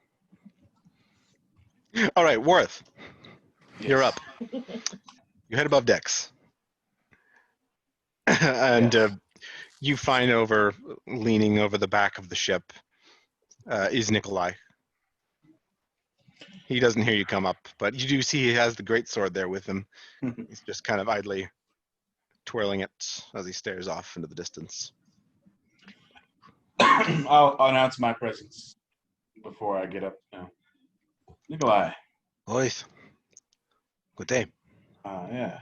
All right, Worth, you're Yes. up. You head above decks. And Yes. you find leaning over the back of the ship, is Nikolai. He doesn't hear you come up, but you do see he has the great sword there with him. He's just kind of idly twirling it as he stares off into the distance. I'll announce my presence before I get up now. Nikolai. Worth, good day. Yeah.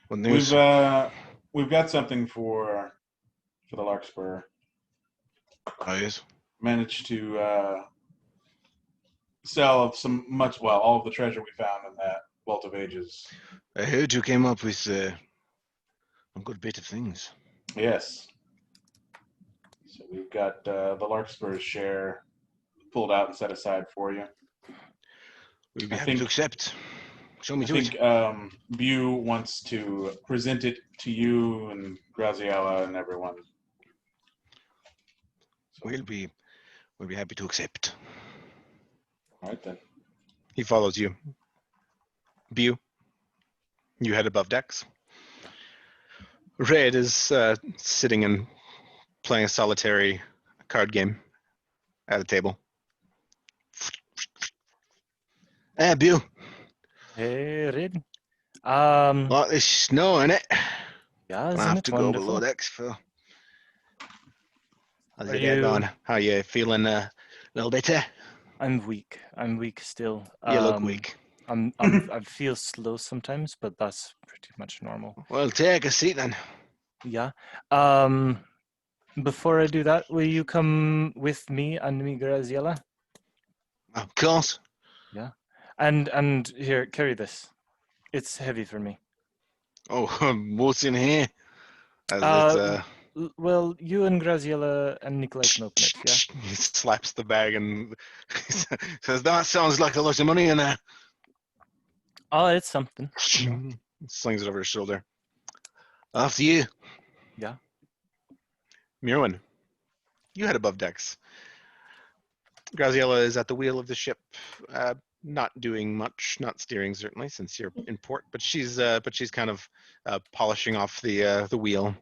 What news? We've got something for the Larkspur. Oh, yes. Managed to sell all of the treasure we found in that Vault of Ages. I heard you came up with a good bit of things. Yes. So we've got the Larkspur's share pulled out and set aside for you. We'd be I happy to think- accept. Show me I to think it. Bew wants to present it to you and Graziella and everyone. So, We'll be happy to accept. all right then. He follows you. Bew, you head above decks. Red is sitting and playing a solitary card game at a table. Bew, Hey, Red. lot of snow in it. Yeah, I isn't have it to go wonderful? below decks for. How's Are your day you- going? How you feeling? A little better? I'm weak. I'm weak still. You look weak. I feel slow sometimes, but that's pretty much normal. Well, take a seat then. Yeah. Before I do that, will you come with me and me, Graziella? Of course. And here, carry this. It's heavy for me. Oh, what's in here? As Well, you and Graziella and Nikolai can open it, yeah? He slaps the bag and says, "That sounds like a lot of money in there." Oh, it's something. Slings it over his shoulder. After you. Yeah. Mirwin, you head above decks. Graziella is at the wheel of the ship, not doing much, not steering certainly, since you're in port. But she's kind of polishing off the wheel.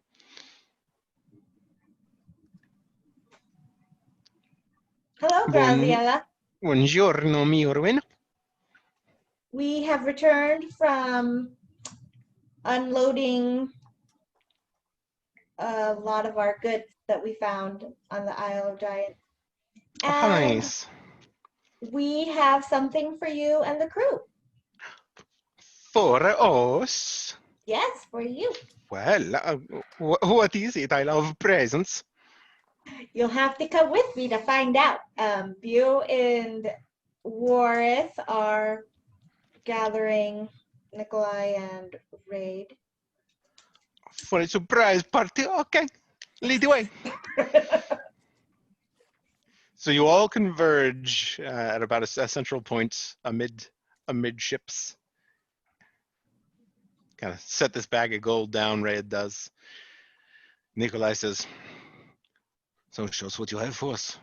Hello, Graziella. Buongiorno, Mirwin. We have returned from unloading a lot of our goods that we found on the Isle of Giants. Oh, And nice. we have something for you and the crew. For us. Yes, for you. Well, what is it? I love presents. You'll have to come with me to find out. Bew and Warith are gathering Nikolai and Raid. For a surprise party. Okay, lead the way. So you all converge at about a central point amidships. Kind of set this bag of gold down, Raid does. Nikolai says, "So show us what you have for us."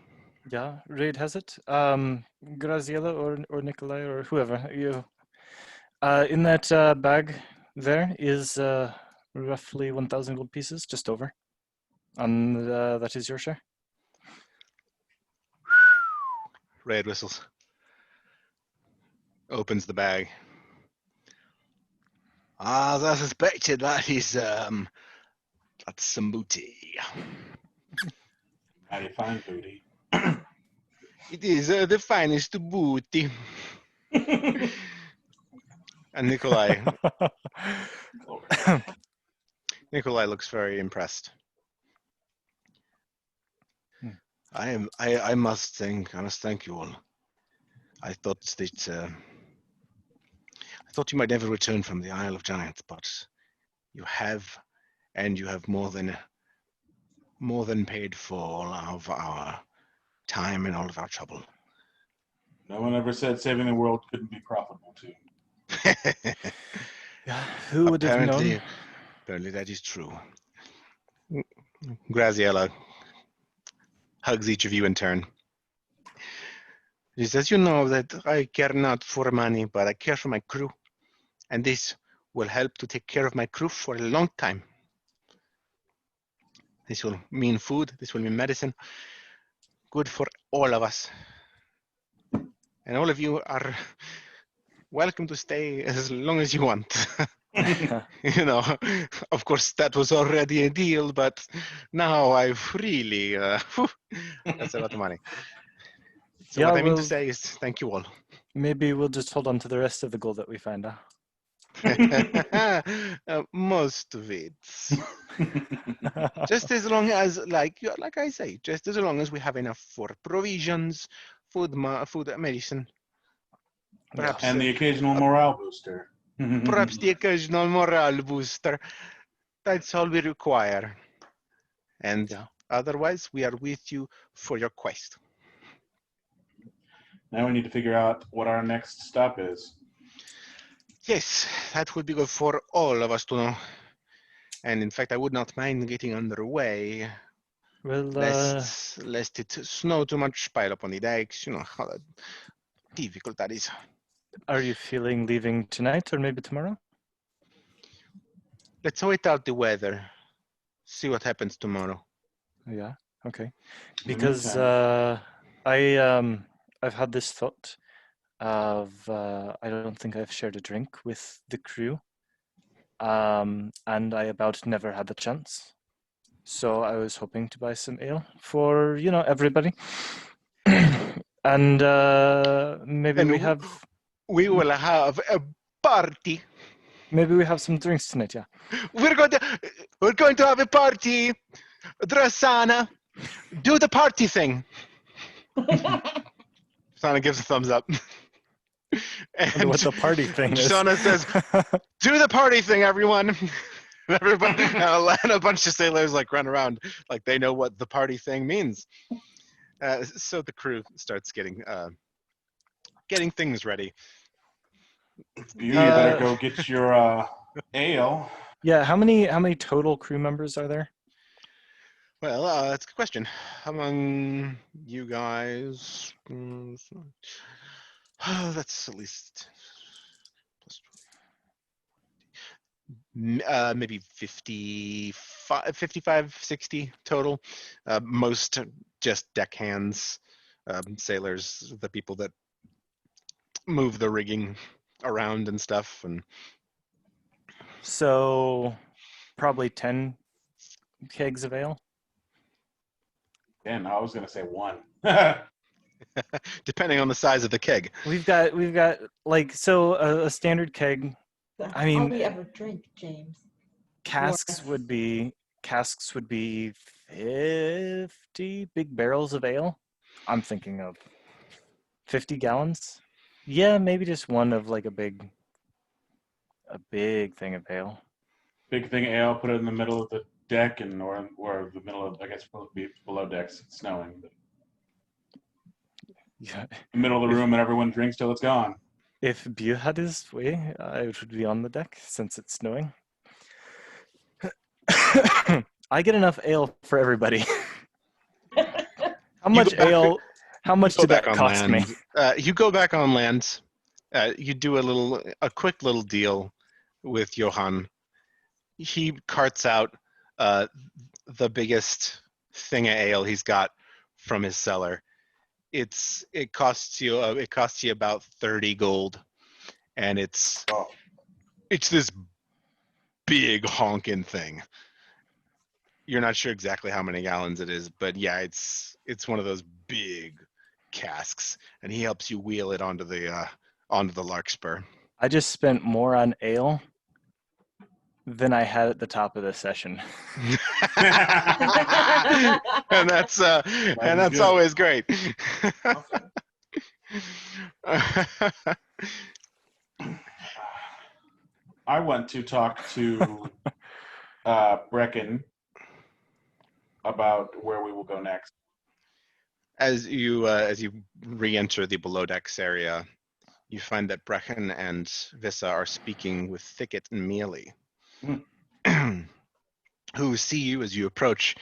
Yeah, Raid has it. Graziella or Nikolai or whoever you. In that bag there is roughly 1,000 gold pieces, just over. And that is your share. Raid whistles. Opens the bag. As I suspected, that's some booty. Mighty fine booty. It is the finest booty. And Nikolai looks very impressed. I must thank you all. I thought you might never return from the Isle of Giants, but you have, and you have more than paid for all of our time and all of our trouble. No one ever said saving the world couldn't be profitable too. Yeah, who would have known? Apparently that is true. Graziella hugs each of you in turn. He says, "You know that I care not for money, but I care for my crew. And this will help to take care of my crew for a long time. This will mean food. This will mean medicine. Good for all of us. And all of you are welcome to stay as long as you want." You know, of course, that was already a deal, but now I've really, that's a lot of money. So Yeah, what I mean to well- say is thank you all. Maybe we'll just hold on to the rest of the gold that we find. Most of it. Just as long as, like I say, just as long as we have enough for provisions, food, medicine, perhaps, And the occasional morale booster. perhaps the occasional morale booster. That's all we require. And Yeah. otherwise, we are with you for your quest. Now we need to figure out what our next stop is. Yes, that would be good for all of us to know. And in fact, I would not mind getting underway, Well, lest it snow too much, pile up on the dikes. You know how difficult that is. are you feeling leaving tonight or maybe tomorrow? Let's wait out the weather. See what happens tomorrow. Yeah. Okay. In the Because meantime- I've had this thought of I don't think I've shared a drink with the crew, and I about never had the chance. So I was hoping to buy some ale for everybody, and maybe And we have We will have a party. some drinks tonight. Yeah. We're going to have a party. Drasana, do the party thing. Sana gives a thumbs up. I wonder what the party thing is. Sana says, "Do the party thing, everyone." Everybody, and a bunch of sailors like run around like they know what the party thing means. So the crew starts getting things ready. You better go get your ale. Yeah. How many total crew members are there? Well, that's a good question. Among you guys, that's at least maybe 55, 60 total. Most just deckhands, sailors, the people that move the rigging around and stuff. And So probably 10 kegs of ale. And I was gonna say one. depending on the size of the keg. We've got like a standard keg. That's I mean- all we ever drink, James. Casks Yes. would be 50 big barrels of ale. I'm thinking of 50 gallons. Yeah, maybe just one of like a big thing of ale. Big thing ale, put it in the middle of the deck or the middle of, I guess, below decks. It's snowing. But Yeah. the middle of the room and everyone drinks till it's gone. If beer had his way, I would be on the deck since it's snowing. I get enough ale for everybody. How You much go back- ale? How much Go did back that on cost me? land. You go back on land. You do a quick little deal with Johan. He carts out the biggest thing of ale he's got from his cellar. It costs you about 30 gold, and it's Oh, this big honking thing. You're not sure exactly how many gallons it is, but yeah, it's one of those big casks, and he helps you wheel it onto the larkspur. I just spent more on ale than I had at the top of the session. And that's good. always great. I want to talk to Brecken about where we will go next. As you re-enter the below decks area, you find that Brecken and Vissa are speaking with Thicket and Mealy. who see you as you approach.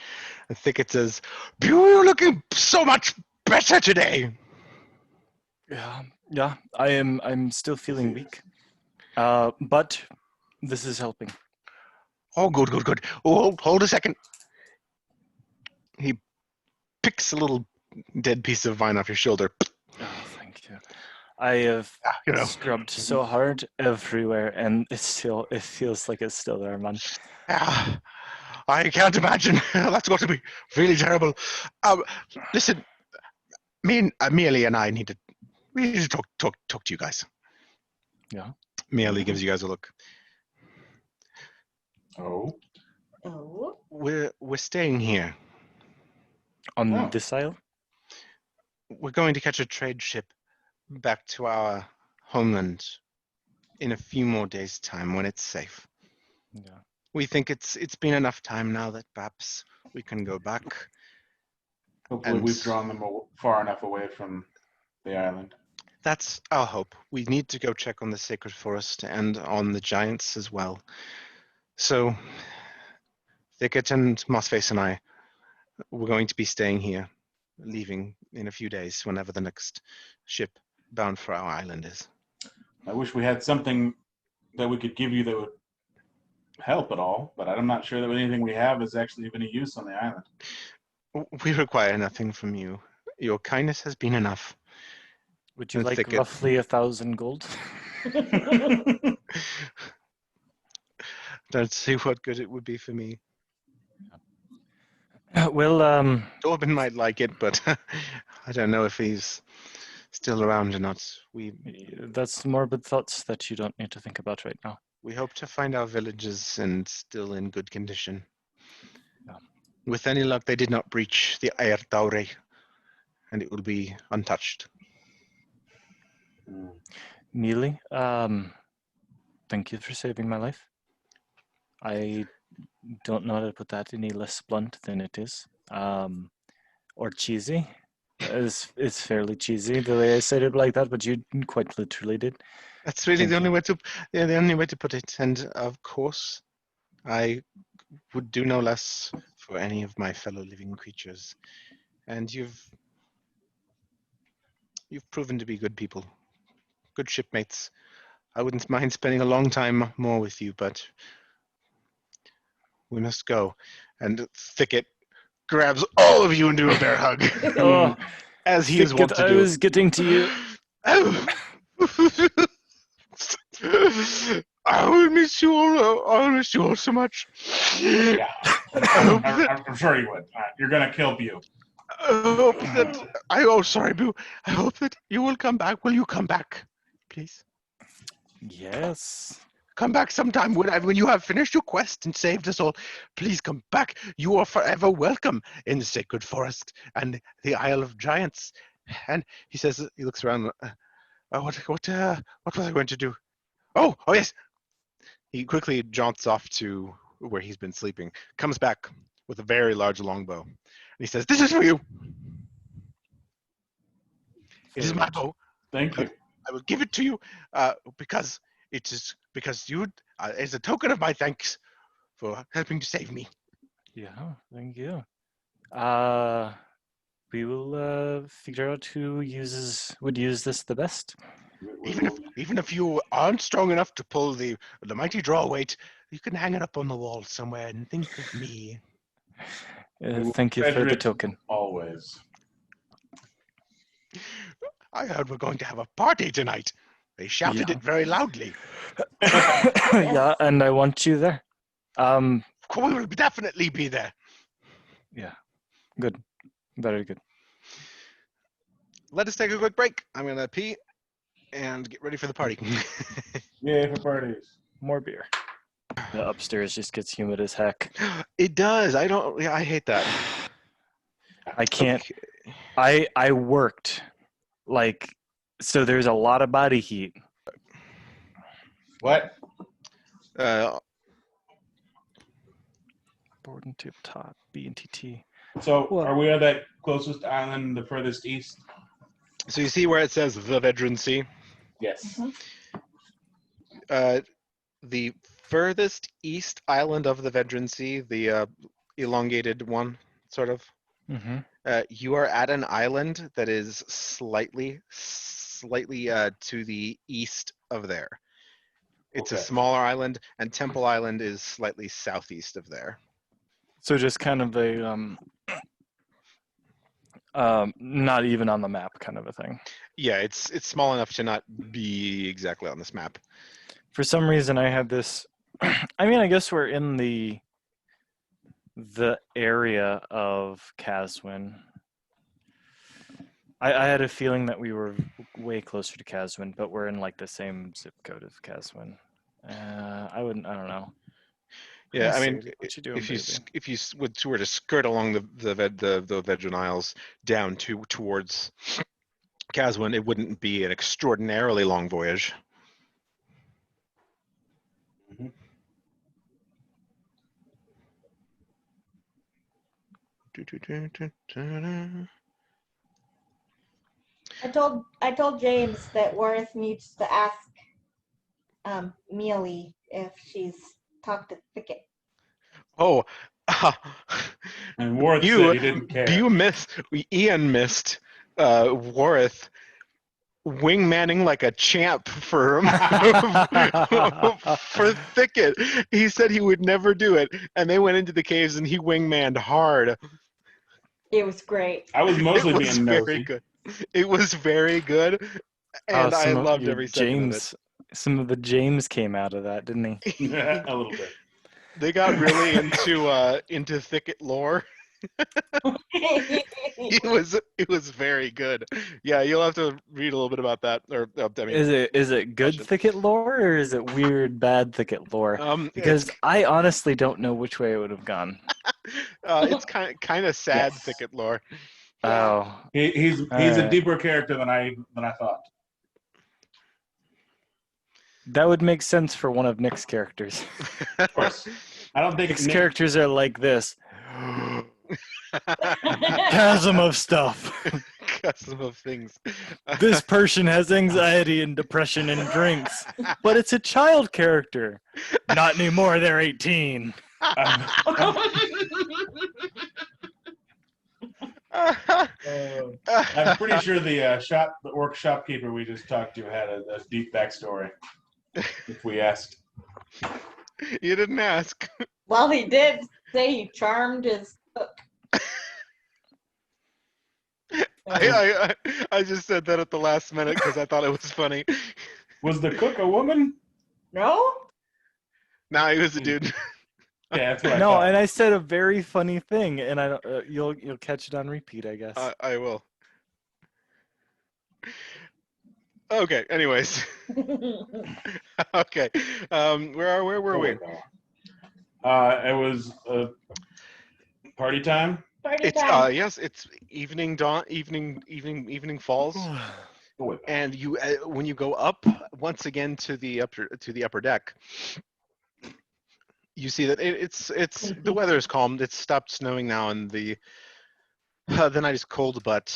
And Thicket says, "You're looking so much better today." Yeah. I'm still feeling weak. But this is helping. Oh, good. Oh, hold a second. He picks a little dead piece of vine off your shoulder. Oh, thank you. I have You know, scrubbed so hard everywhere, and it feels like it's still there, man. I can't imagine. That's going to be really terrible. Listen, Mealy and I need to talk to you guys. Yeah. Mealy gives you guys a look. Oh. Oh. We're staying here. On Oh. this isle? We're going to catch a trade ship back to our homeland in a few more days' time when it's safe. Yeah. We think it's been enough time now that perhaps we can go back. Hopefully And- we've drawn them far enough away from the island. That's our hope. We need to go check on the sacred forest and on the giants as well. So, Thicket and Mossface and I, we're going to be staying here, leaving in a few days whenever the next ship bound for our island is. I wish we had something that we could give you that would help at all, but I'm not sure that anything we have is actually of any use on the island. We require nothing from you. Your kindness has been enough. Would you And like Thicket. roughly 1,000 gold? Don't see what good it would be for me. Well, Dorbin might like it, but I don't know if he's still around or not. that's morbid thoughts that you don't need to think about right now. We hope to find our villages and still in good condition. Yeah. With any luck, they did not breach the Air Taure, and it will be untouched. Mealy, thank you for saving my life. I don't know how to put that any less blunt than it is. Or cheesy. It's fairly cheesy the way I said it like that, but you quite literally did. That's really Thank the only you. way to, the only way to put it. And of course, I would do no less for any of my fellow living creatures. And you've proven to be good people, good shipmates. I wouldn't mind spending a long time more with you, but we must go. And Thicket grabs all of you into a bear hug, Oh, as he is wont Thicket, to I do. was getting to you. I will miss you all. I will miss you all so much. Yeah, I'm sure you would. You're gonna kill Bew. I hope that. Sorry, Boo. I hope that you will come back. Will you come back, please? Yes. Come back sometime when you have finished your quest and saved us all. Please come back. You are forever welcome in the Sacred Forest and the Isle of Giants. And he says, he looks around. What was I going to do? Oh yes. He quickly jaunts off to where he's been sleeping. Comes back with a very large longbow, and he says, "This is for you. It is Very my good. bow. Thank you. I will give it to you because you as a token of my thanks for helping to save me." Yeah, thank you. We will figure out who would use this the best. Even if you aren't strong enough to pull the mighty draw weight, you can hang it up on the wall somewhere and think of me. Thank you for Treasure the it token. Always. I heard we're going to have a party tonight. They shouted Yeah. it very loudly. Yeah, and I want you there. We will definitely be there. Yeah, good, very good. Let us take a quick break. I'm gonna pee and get ready for the party. Yay for parties. More beer. The upstairs just gets humid as heck. It does. I hate that. I can't. Okay. I worked so. There's a lot of body heat. What? Board and tip top BNTT. So, What? are we on that closest island, the furthest east? So you see where it says the Vedran Sea? Yes. the furthest east island of the Vedran Sea, the elongated one, sort of. Mm-hmm. You are at an island that is slightly to the east of there. It's a Okay. smaller island, and Temple Island is slightly southeast of there. So just kind of a not even on the map kind of a thing. Yeah, it's small enough to not be exactly on this map. For some reason, I had this. I mean, I guess we're in the area of Caswin. I had a feeling that we were way closer to Caswin, but we're in like the same zip code of Caswin. I don't know. Yeah, Hey, I mean, Sadie, what you doing, if you were to skirt along the Vedran Isles down towards Caswin, it wouldn't be an extraordinarily long voyage. Mhm. I told James that Worth needs to ask Mealy if she's talked to Thicket. Oh, And Ward said you he didn't care. Ian missed Warith wingmanning like a champ for for Thicket. He said he would never do it, and they went into the caves and he wingmanned hard. It was great. I was mostly It was being very nosy. good. It was very good, and I loved every second of it. Some of the James came out of that, didn't he? A little bit. They got really into Thicket lore. It was very good. Yeah, you'll have to read a little bit about that. Or I mean, Is it good question. Thicket lore or is it weird bad Thicket lore? Because it's I honestly don't know which way it would have gone. it's kind of sad Yes. Thicket lore. Yeah. Oh, He's a Alright. deeper character than I thought. that would make sense for one of Nick's characters. Of course. I don't think Nick's Nick, characters are like this. Chasm of stuff. Custom of things. This person has anxiety and depression and drinks, but it's a child character. Not anymore, they're 18. I'm pretty sure the orc shopkeeper we just talked to had a deep backstory. If we asked. You didn't ask. Well, he did say he charmed his cook. I just said that at the last minute because I thought it was funny. Was the cook a woman? No? Nah, he was a dude. Yeah, that's what I No, thought. and I said a very funny thing, and I don't, you'll catch it on repeat, I guess. I will. Okay. Anyways. Okay. Where were we? It was party time. Party It's time. yes, it's evening falls, and you when you go up once again to the upper deck, you see that it's the weather is calm. It's stopped snowing now, and the night is cold, but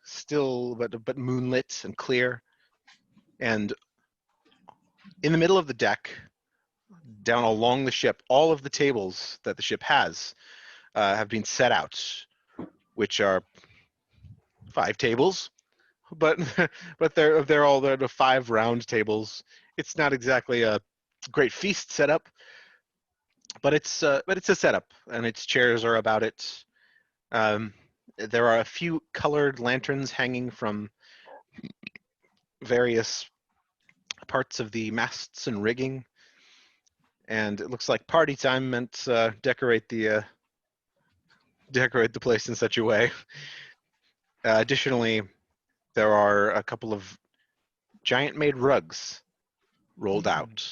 still but moonlit and clear. And in the middle of the deck, down along the ship, all of the tables that the ship has have been set out, which are 5 tables, but they're all the 5 round tables. It's not exactly a great feast setup, but it's a setup, and its chairs are about it. There are a few colored lanterns hanging from various parts of the masts and rigging, and it looks like party time meant decorate the place in such a way. Additionally, there are a couple of giant-made rugs rolled out.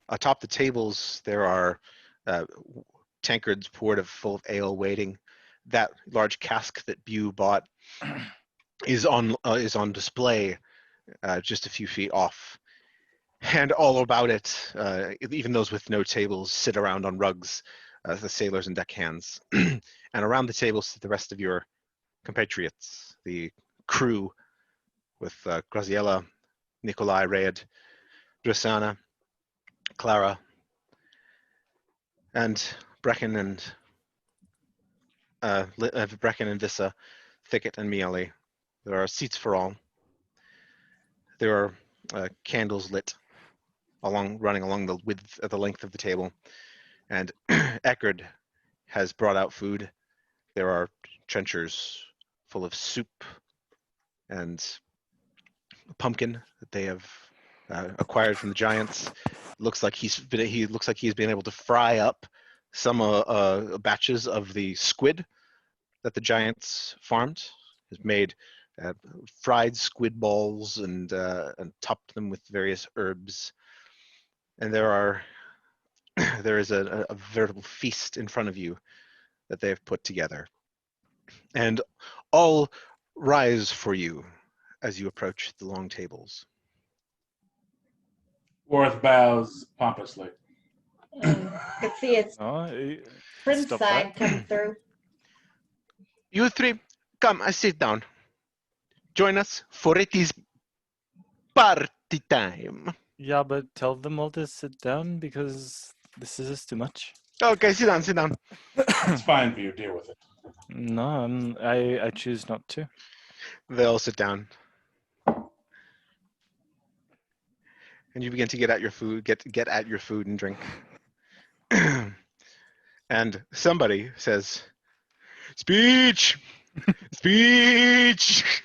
Atop the tables, there are tankards poured full of ale waiting. That large cask that Bew bought is on display just a few feet off. And all about it, even those with no tables sit around on rugs, the sailors and deckhands. And around the table sit the rest of your compatriots, the crew with Graziella, Nikolai, Raed, Drasana, Clara, and Brecken and Brecken and Vissa, Thicket and Miele. There are seats for all. There are candles lit running along the length of the table, and Eckerd has brought out food. There are trenchers full of soup and pumpkin that they have acquired from the giants. Looks like he's been able to fry up some batches of the squid that the giants farmed. Has made fried squid balls and topped them with various herbs. And there is a veritable feast in front of you that they have put together. And all rise for you as you approach the long tables. Worth bows pompously. Could see its No, prince stop side that. come through. You three, come, sit down. Join us, for it is party time. Yeah, but tell them all to sit down because this is too much. Okay, sit down, sit down. It's fine for you. Deal with it. No, I choose not to. They all sit down. And you begin to get at your food, get at your food and drink. And somebody says, "Speech! Speech!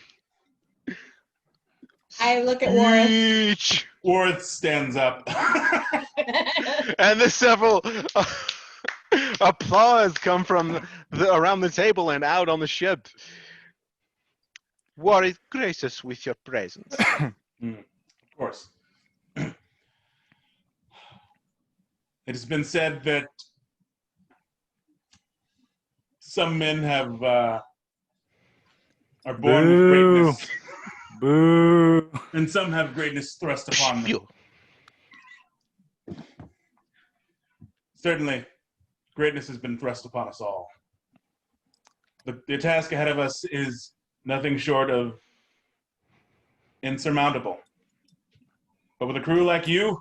I look at Warren. Speech!" Worth stands up. And the several applause come from around the table and out on the ship. Warwick, grace us with your presence. Of course. It has been said that some men are born with greatness, Boo! and some have greatness thrust upon them. Phew. Certainly, greatness has been thrust upon us all. The task ahead of us is nothing short of insurmountable. But with a crew like you,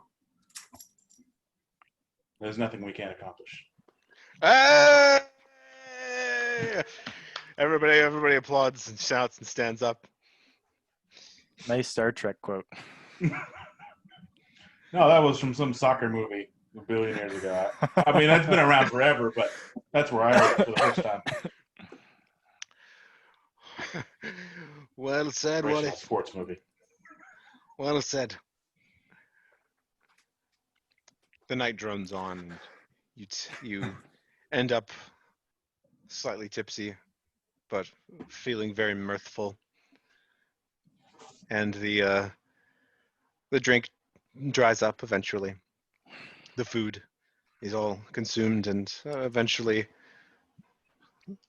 there's nothing we can't accomplish. Hey! Everybody applauds and shouts and stands up. Nice Star Trek quote. No, that was from some soccer movie a billion years ago. I mean, that's been around forever, but that's where I heard it for the first time. Well said, Original Wally. sports movie. Well said. The night drones on, and you end up slightly tipsy, but feeling very mirthful. And the drink dries up eventually. The food is all consumed, and eventually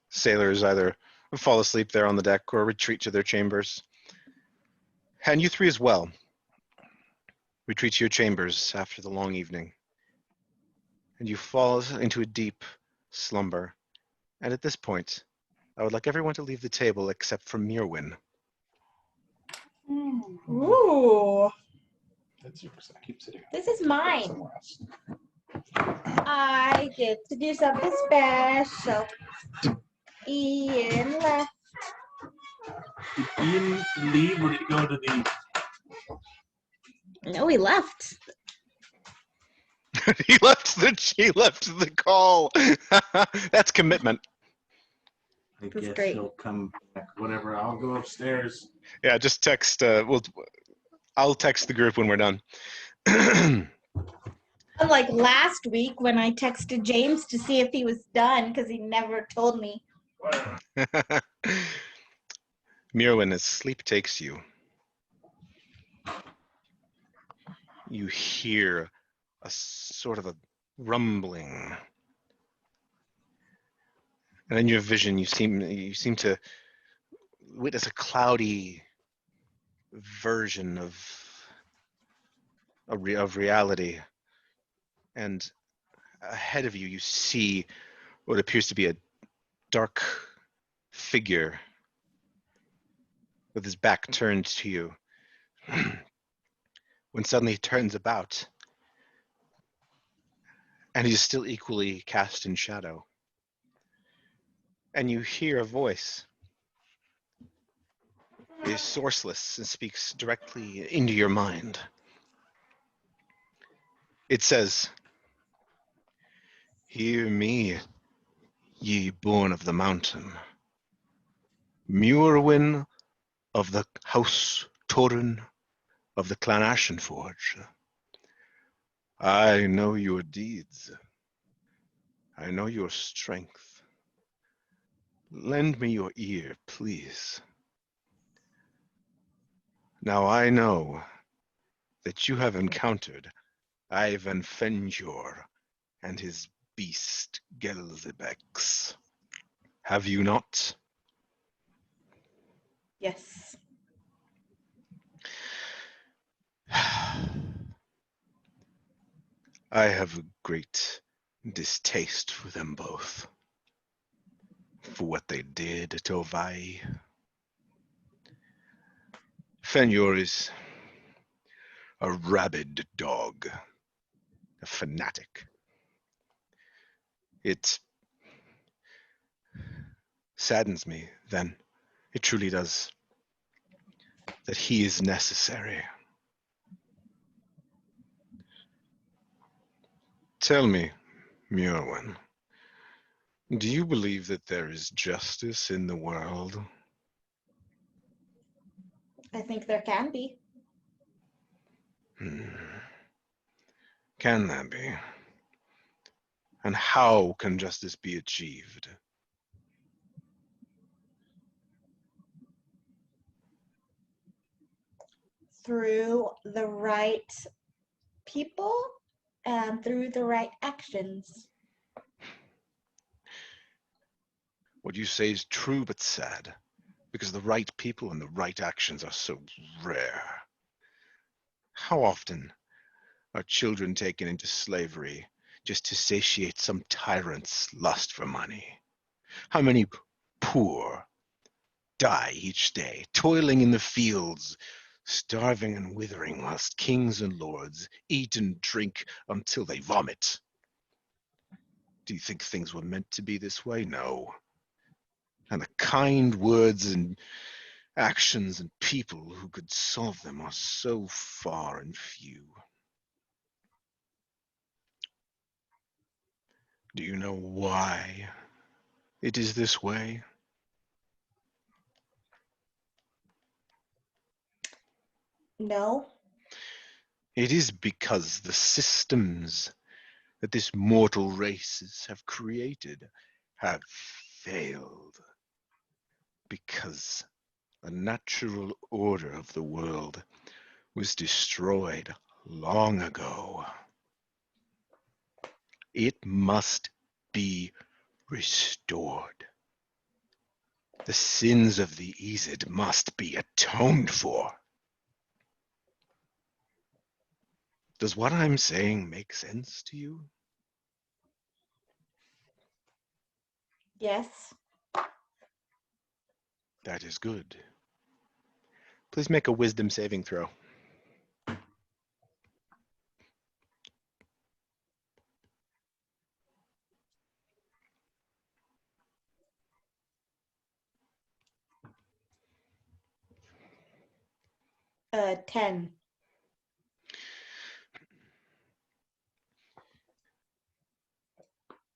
sailors either fall asleep there on the deck or retreat to their chambers. And you three as well retreat to your chambers after the long evening. And you fall into a deep slumber. And at this point, I would like everyone to leave the table except for Mirwin. Ooh, That's yours. I keep sitting this is mine. somewhere else. I get to do something special. Ian left. Did Ian leave, or did he go to the... No, he left. He left the call. That's commitment. I That's guess great. he'll come back. Whatever. I'll go upstairs. Yeah, just text. I'll text the group when we're done. Unlike last week when I texted James to see if he was done because he never told me. Mirwin, as sleep takes you, you hear a sort of a rumbling, and in your vision, you seem to witness a cloudy version of reality, and ahead of you, you see what appears to be a dark figure with his back turned to you. When suddenly he turns about, and he's still equally cast in shadow. And you hear a voice. It is sourceless and speaks directly into your mind. It says, "Hear me, ye born of the mountain, Muirwin of the house Torin of the clan Ashenforge. I know your deeds. I know your strength. Lend me your ear, please. Now I know that you have encountered Ivan Fenjor and his beast Gelzebex. Have you not?" Yes. I have a great distaste for them both, for what they did at Ovai. Fenjor is a rabid dog, a fanatic. It saddens me, then, it truly does, that he is necessary. Tell me, Muirwin, do you believe that there is justice in the world? I think there can be. Can there be? And how can justice be achieved? Through the right people and through the right actions. What you say is true but sad, because the right people and the right actions are so rare. How often are children taken into slavery just to satiate some tyrant's lust for money? How many poor die each day, toiling in the fields, starving and withering, whilst kings and lords eat and drink until they vomit? Do you think things were meant to be this way? No. And the kind words and actions and people who could solve them are so far and few. Do you know why it is this way? No. It is because the systems that this mortal races have created have failed. Because the natural order of the world was destroyed long ago. It must be restored. The sins of the Aesir must be atoned for. Does what I'm saying make sense to you? Yes. That is good. Please make a wisdom saving throw. Uh, 10.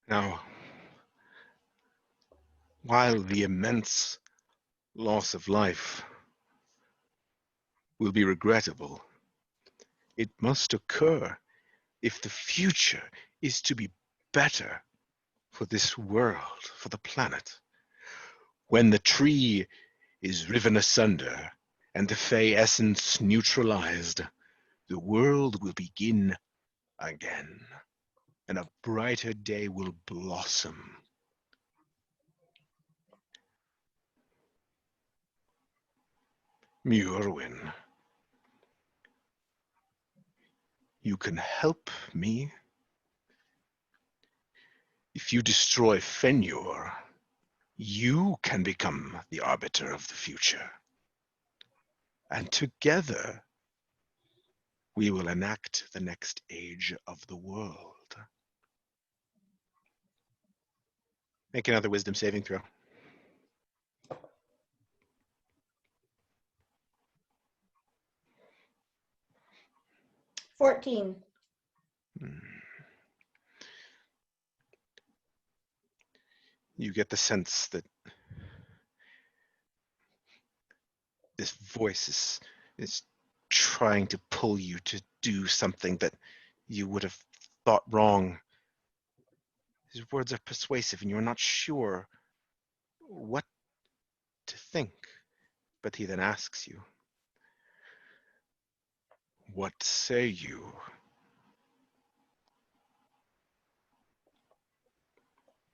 Now, while the immense loss of life will be regrettable, it must occur if the future is to be better for this world, for the planet. When the tree is riven asunder and the Fey essence neutralized, the world will begin again, and a brighter day will blossom. Muirwin, you can help me. If you destroy Fenjor, you can become the arbiter of the future. And together, we will enact the next age of the world. Make another wisdom saving throw. 14. You get the sense that this voice is trying to pull you to do something that you would have thought wrong. His words are persuasive and you're not sure what to think. But he then asks you, "What say you?"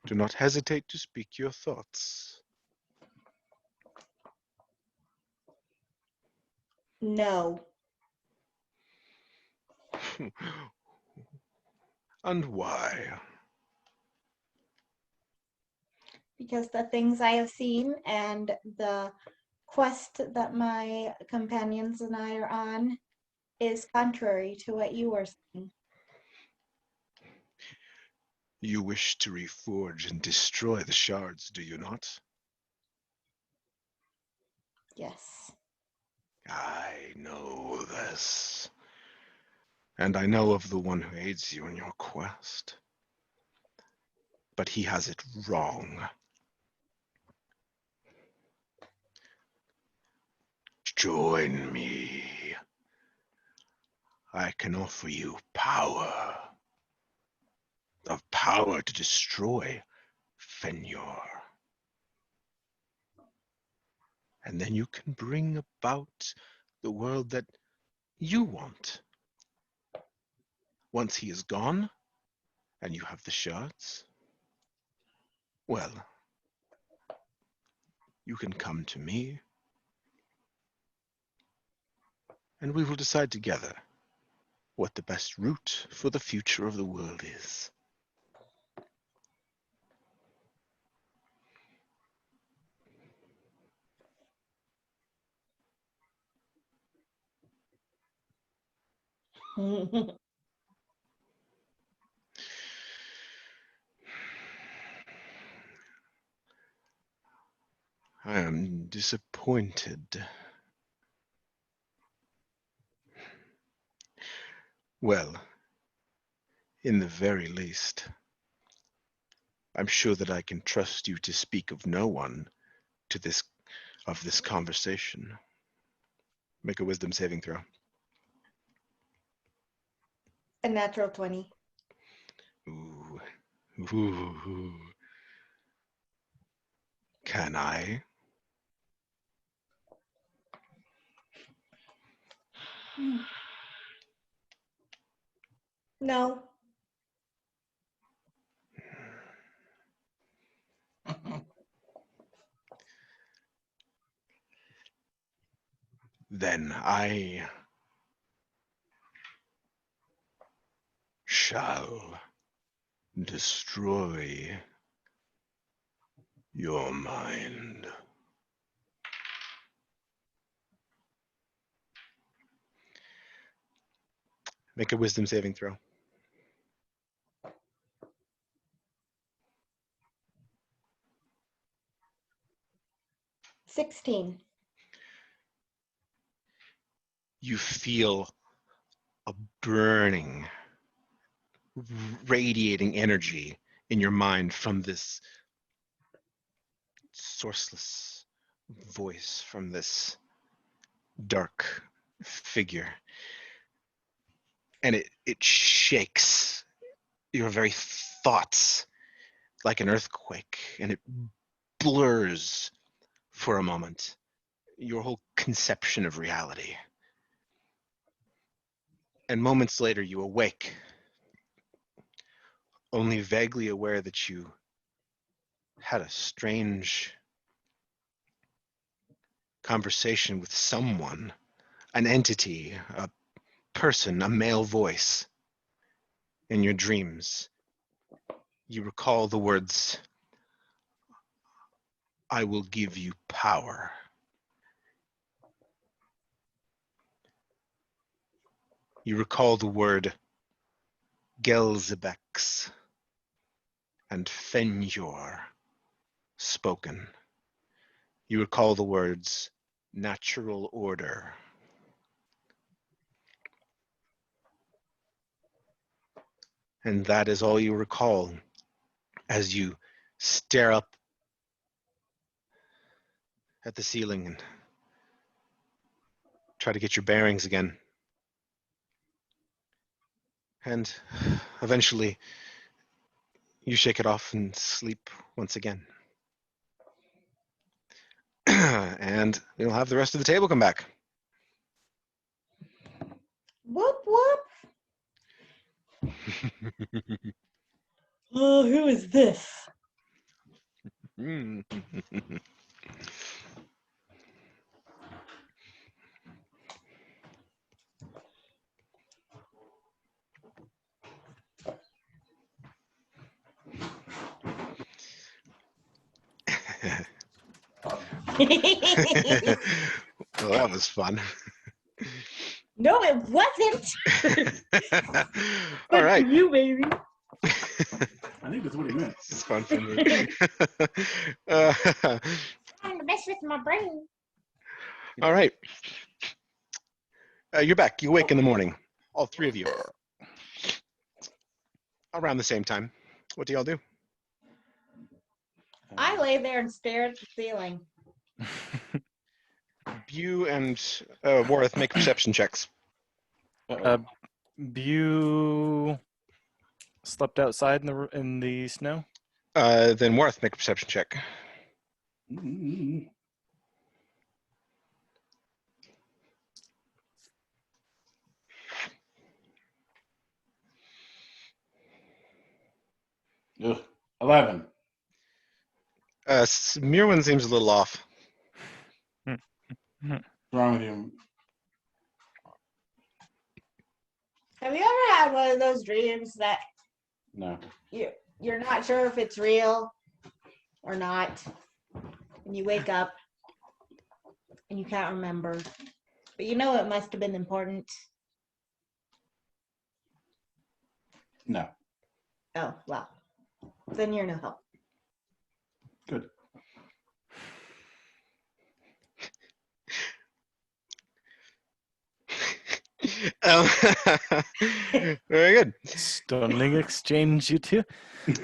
Do not hesitate to speak your thoughts. No. And why? Because the things I have seen and the quest that my companions and I are on is contrary to what you are saying. You wish to reforge and destroy the shards, do you not? Yes. I know this. And I know of the one who aids you in your quest. But he has it wrong. Join me. I can offer you power. The power to destroy Fenyor. And then you can bring about the world that you want. Once he is gone, and you have the shards, well, you can come to me, and we will decide together what the best route for the future of the world is. I am disappointed. Well, in the very least, I'm sure that I can trust you to speak of no one of this conversation. Make a wisdom saving throw. A natural 20. Ooh. Ooh. Can I? No. Then I shall destroy your mind. Make a wisdom saving throw. 16. You feel a burning, radiating energy in your mind from this sourceless voice, from this dark figure. And it shakes your very thoughts like an earthquake, and it blurs for a moment your whole conception of reality. And moments later, you awake, only vaguely aware that you had a strange conversation with someone, an entity, a person, a male voice. In your dreams, you recall the words, "I will give you power." You recall the word Gelzebex and Fenyor spoken. You recall the words natural order. And that is all you recall as you stare up at the ceiling and try to get your bearings again. And eventually, you shake it off and sleep once again. And you'll have the rest of the table come back. Whoop whoop. Oh, who is this? Mm. Well, that was fun. No, it wasn't. All Good right. for you, baby. I think that's what he meant. This is fun for me. uh, Trying to mess with my brain. all right. You're back. You wake in the morning. All three of you. Around the same time. What do y'all do? I lay there and stare at the ceiling. Bew and Wareth make perception checks. Bew slept outside in the snow. Then Wareth make a perception check. Ugh. 11. Mirwin seems a little off. What's wrong with you? Have you ever had one of those dreams that No. you're not sure if it's real or not, and you wake up and you can't remember, but you know it must have been important? No. Oh, well, then you're no help. Good. Very good. Stunning exchange, you two.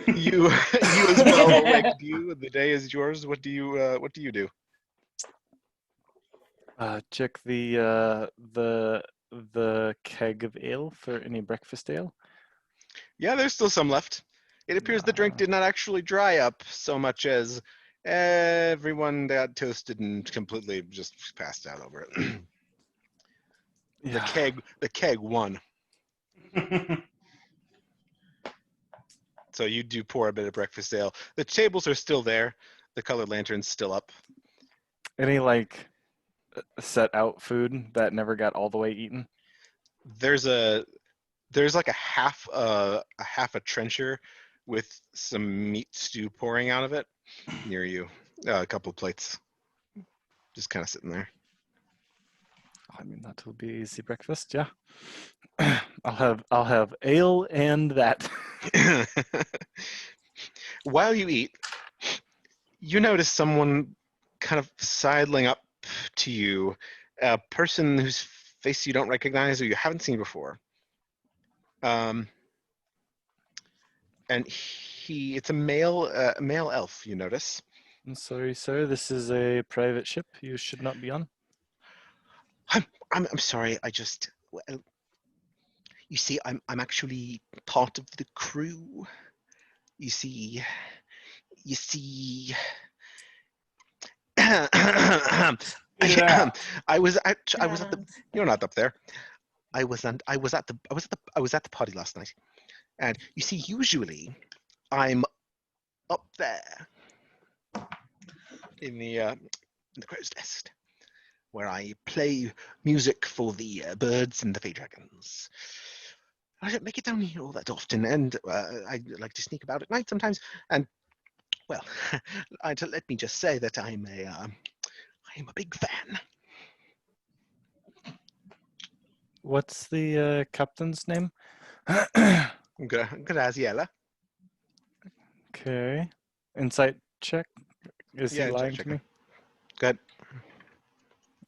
You as well awake Bew. The day is yours. What do you do? Check the keg of ale for any breakfast ale. Yeah, there's still some left. It appears the drink did not actually dry up so much as everyone got toasted and completely just passed out over it. Yeah. The keg won. So you do pour a bit of breakfast ale. The tables are still there. The colored lantern's still up. Any like set out food that never got all the way eaten? There's like a half a trencher with some meat stew pouring out of it near you. A couple of plates, just kind of sitting there. I mean, that will be easy breakfast. Yeah. I'll have ale and that. While you eat, you notice someone kind of sidling up to you, a person whose face you don't recognize or you haven't seen before. And it's a male elf, you notice. I'm sorry, sir. This is a private ship. You should not be on. I'm sorry. I just, well, you see, I'm actually part of the crew. You see. I was at the. You're not up there. I was at the party last night, and you see, usually, I'm up there in the crow's nest, where I play music for the birds and the fey dragons. I don't make it down here all that often, and I like to sneak about at night sometimes. And well, let me just say that I am a big fan. What's the captain's name? Graziella. Okay. Insight check. Is Yeah, he check, lying check to me? it. Good.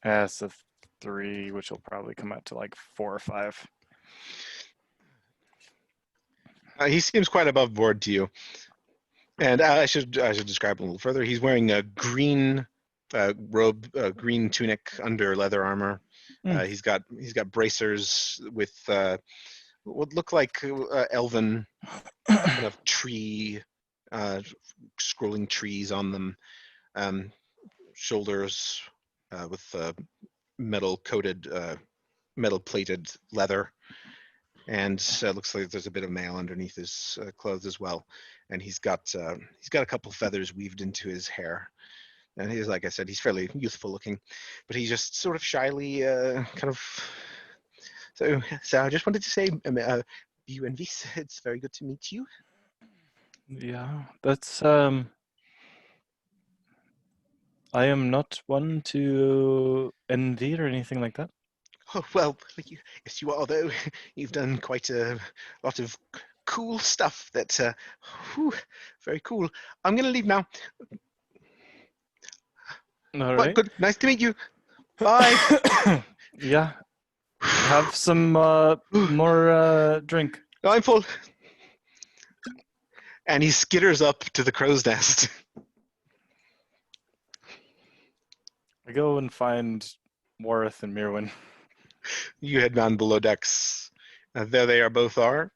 It's a 3, which will probably come out to like 4 or 5. He seems quite above board to you. And I should describe him a little further. He's wearing a green robe, green tunic under leather armor. He's got bracers with what look like elven kind of tree, scrolling trees on them. Shoulders with metal coated, metal plated leather. And looks like there's a bit of mail underneath his clothes as well. And he's got a couple feathers weaved into his hair. And he's, like I said, he's fairly youthful looking, but he just sort of shyly kind of. So I just wanted to say, you and Vis, it's very good to meet you. Yeah, that's I am not one to envy or anything like that. Oh, well, yes, you are, though. You've done quite a lot of cool stuff that, very cool. I'm going to leave now. All But right. good, nice to meet you. Bye. Yeah. Have some more drink. I'm full. And he skitters up to the crow's nest. I go and find Warith and Mirwin. You head down below decks. There they are, both are.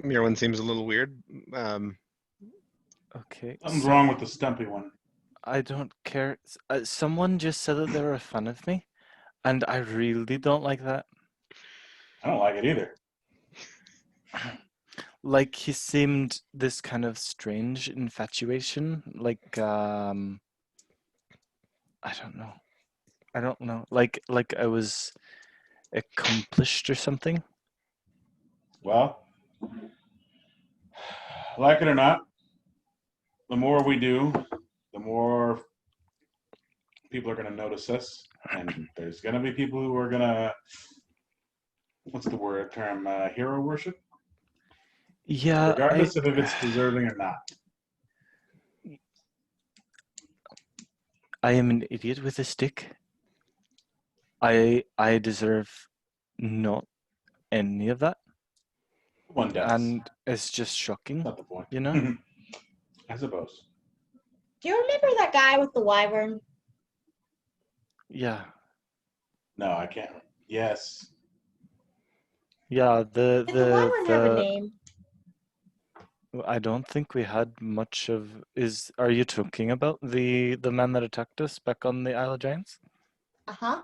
Mirwin seems a little weird. Okay. Something's so wrong with the stumpy one. I don't care. Someone just said that they were a fan of me, and I really don't like that. I don't like it either. Like, he seemed this kind of strange infatuation. Like, I don't know. Like I was accomplished or something. Well, like it or not, the more we do, the more people are going to notice us, and there's going to be people who are going to, what's the word term, hero worship, Yeah, regardless of if it's deserving or not. I am an idiot with a stick. I deserve not any of that, One does. and it's just shocking, Not the point. you know. I suppose. Do you remember that guy with the wyvern? Yeah, No, I can't. Yes. yeah. Did the wyvern have a name? I don't think we had much of. Are you talking about the man that attacked us back on the Isle of Giants? Uh-huh.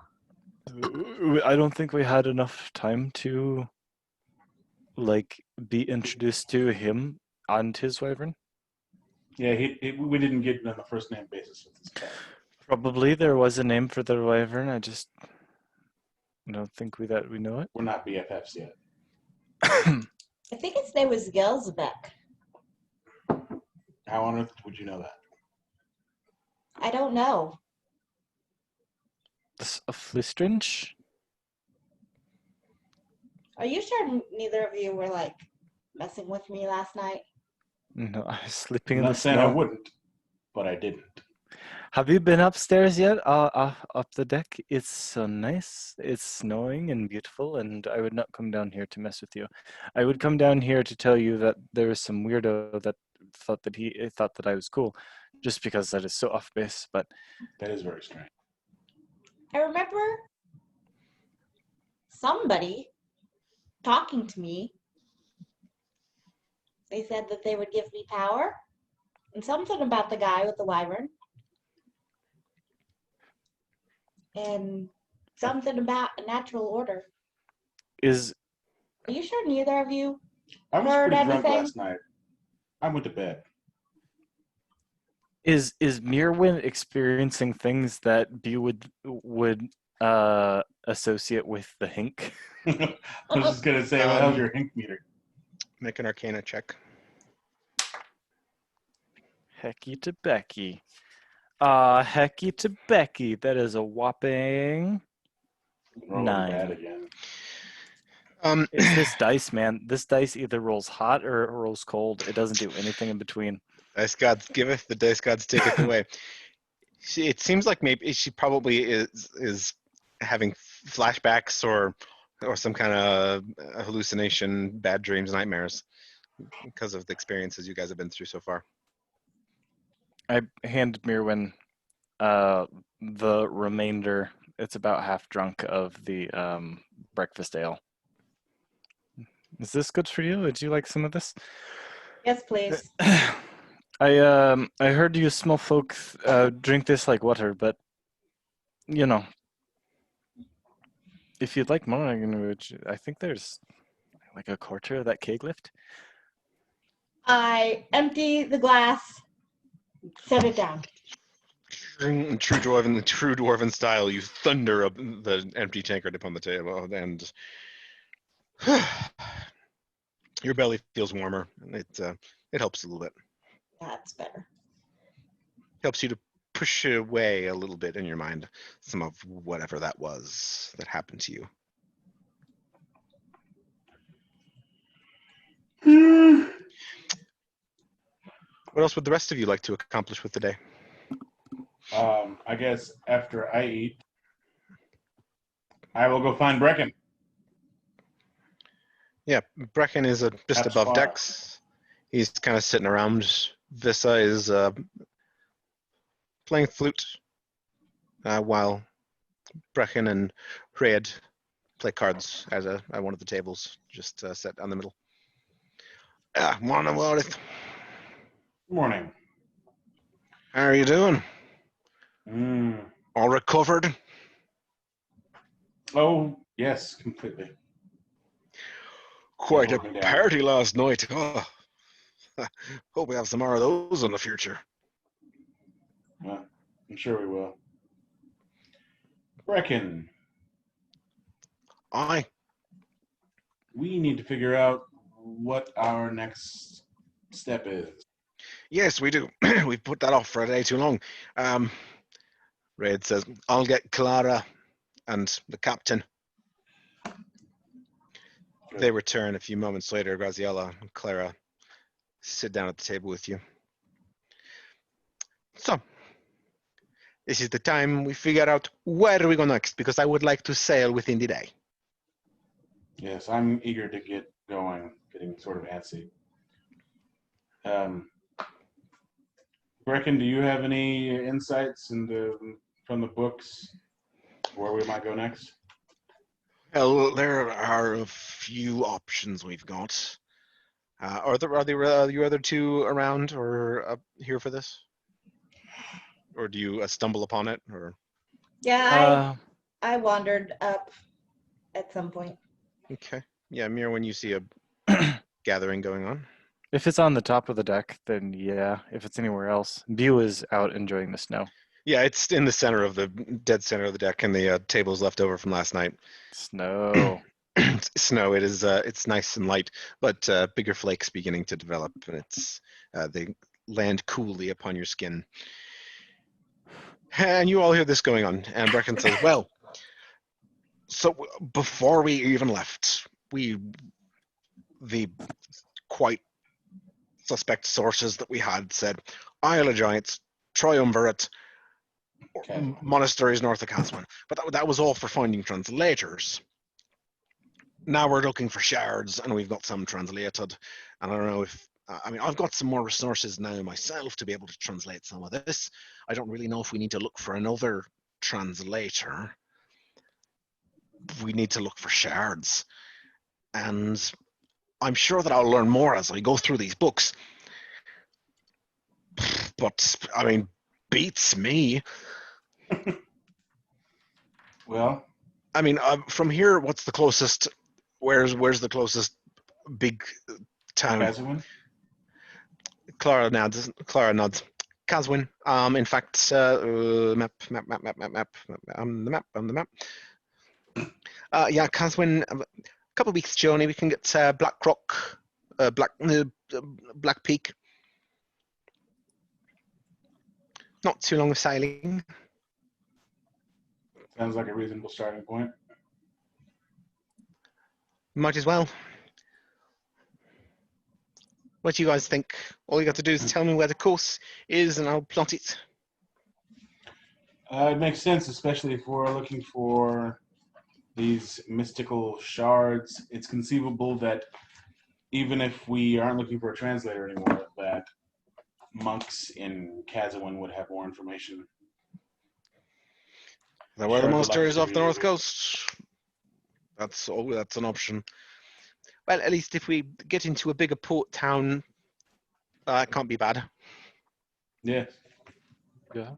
I don't think we had enough time to, like, be introduced to him and his wyvern. Yeah, we didn't get it on the first name basis with this guy. Probably there was a name for the wyvern. I just don't think we know it. We're not BFFs yet. I think its name was Gelzbeck. How on earth would you know that? I don't know. A Flistrinch? Are you sure neither of you were like messing with me last night? No, I was sleeping I'm in the not saying I snow. wouldn't, but I didn't. Have you been upstairs yet? Up the deck? It's so nice. It's snowing and beautiful, and I would not come down here to mess with you. I would come down here to tell you that there was some weirdo that thought that I was cool, just because that is so off base. But That is very strange. I remember somebody talking to me. They said that they would give me power and something about the guy with the wyvern. And something about a natural order. is Are you sure neither of you I was heard pretty drunk anything? last night. I went to bed. is Mirwin experiencing things that B would associate with the Hink? I was just gonna say, what hell's your hink meter? Make an Arcana check. Hecky to Becky. Hecky to Becky. That is a whopping Rolling 9. bad again. It's this dice, man. This dice either rolls hot or it rolls cold. It doesn't do anything in between. Dice gods giveth, the dice gods taketh away. It seems like maybe she probably is having flashbacks or some kind of hallucination, bad dreams, nightmares because of the experiences you guys have been through so far. I hand Mirwin the remainder. It's about half drunk of the breakfast ale. Is this good for you? Would you like some of this? Yes, please. I heard you small folk drink this like water, but you know, if you'd like more, I think there's like a quarter of that keg left. I empty the glass, set it down. In true dwarven style, you thunder up the empty tankard upon the table, and your belly feels warmer. And it helps a little bit. That's better. Helps you to push away a little bit in your mind some of whatever that was that happened to you. What else would the rest of you like to accomplish with the day? I guess after I eat, I will go find Brecken. Yeah, Brecken is just That's above far. decks. He's kind of sitting around. Vissa is playing flute while Brecken and Red play cards at one of the tables just set on the middle. Morning, Warith. Morning. How are you doing? All recovered? Oh, yes, completely. Quite a Hold me down. party last night. Oh, hope we have some more of those in the future. Well, I'm sure we will. Brecken, Aye. we need to figure out what our next step is. Yes, we do. We've put that off for a day too long. Red says, I'll get Clara and the captain. Good. They return a few moments later. Graziella and Clara sit down at the table with you. So, this is the time we figure out where we go next, because I would like to sail within the day. Yes, I'm eager to get going, getting sort of antsy. Brecken, do you have any insights from the books where we might go next? Well, there are a few options we've got. Are you other two around or here for this? Or do you stumble upon it? Or Yeah, I wandered up at some point. okay, yeah, Mir, when you see a gathering going on. If it's on the top of the deck, then yeah. If it's anywhere else, Bew is out enjoying the snow. Yeah, it's in the center of the dead center of the deck, and the tables left over from last night. Snow. Snow. It is. It's nice and light, but bigger flakes beginning to develop, and they land coolly upon your skin. And you all hear this going on, and Brecken says, "Well, so before we even left, the quite suspect sources that we had said Isle of Giants, Triumvirate, Okay. monasteries north of Caswin, but that was all for finding translators. Now we're looking for shards, and we've got some translated. And I don't know if I've got some more resources now myself to be able to translate some of this. I don't really know if we need to look for another translator. We need to look for shards, and I'm sure that I'll learn more as I go through these books. But I mean, beats me. Well, I mean, from here, what's the closest? Where's the closest big town? Caswin? Clara nods. Caswin. In fact, map. On the map. Yeah, Caswin. A couple of weeks journey. We can get Black Rock, Black Peak. Not too long of sailing. Sounds like a reasonable starting point. Might as well. What do you guys think? All you got to do is tell me where the course is, and I'll plot it. It makes sense, especially if we're looking for these mystical shards. It's conceivable that even if we aren't looking for a translator anymore, that monks in Kazawin would have more information. There were the Shards of monasteries off the luxury. north coast. That's an option. Well, at least if we get into a bigger port town, it can't be bad. Yeah. Yeah.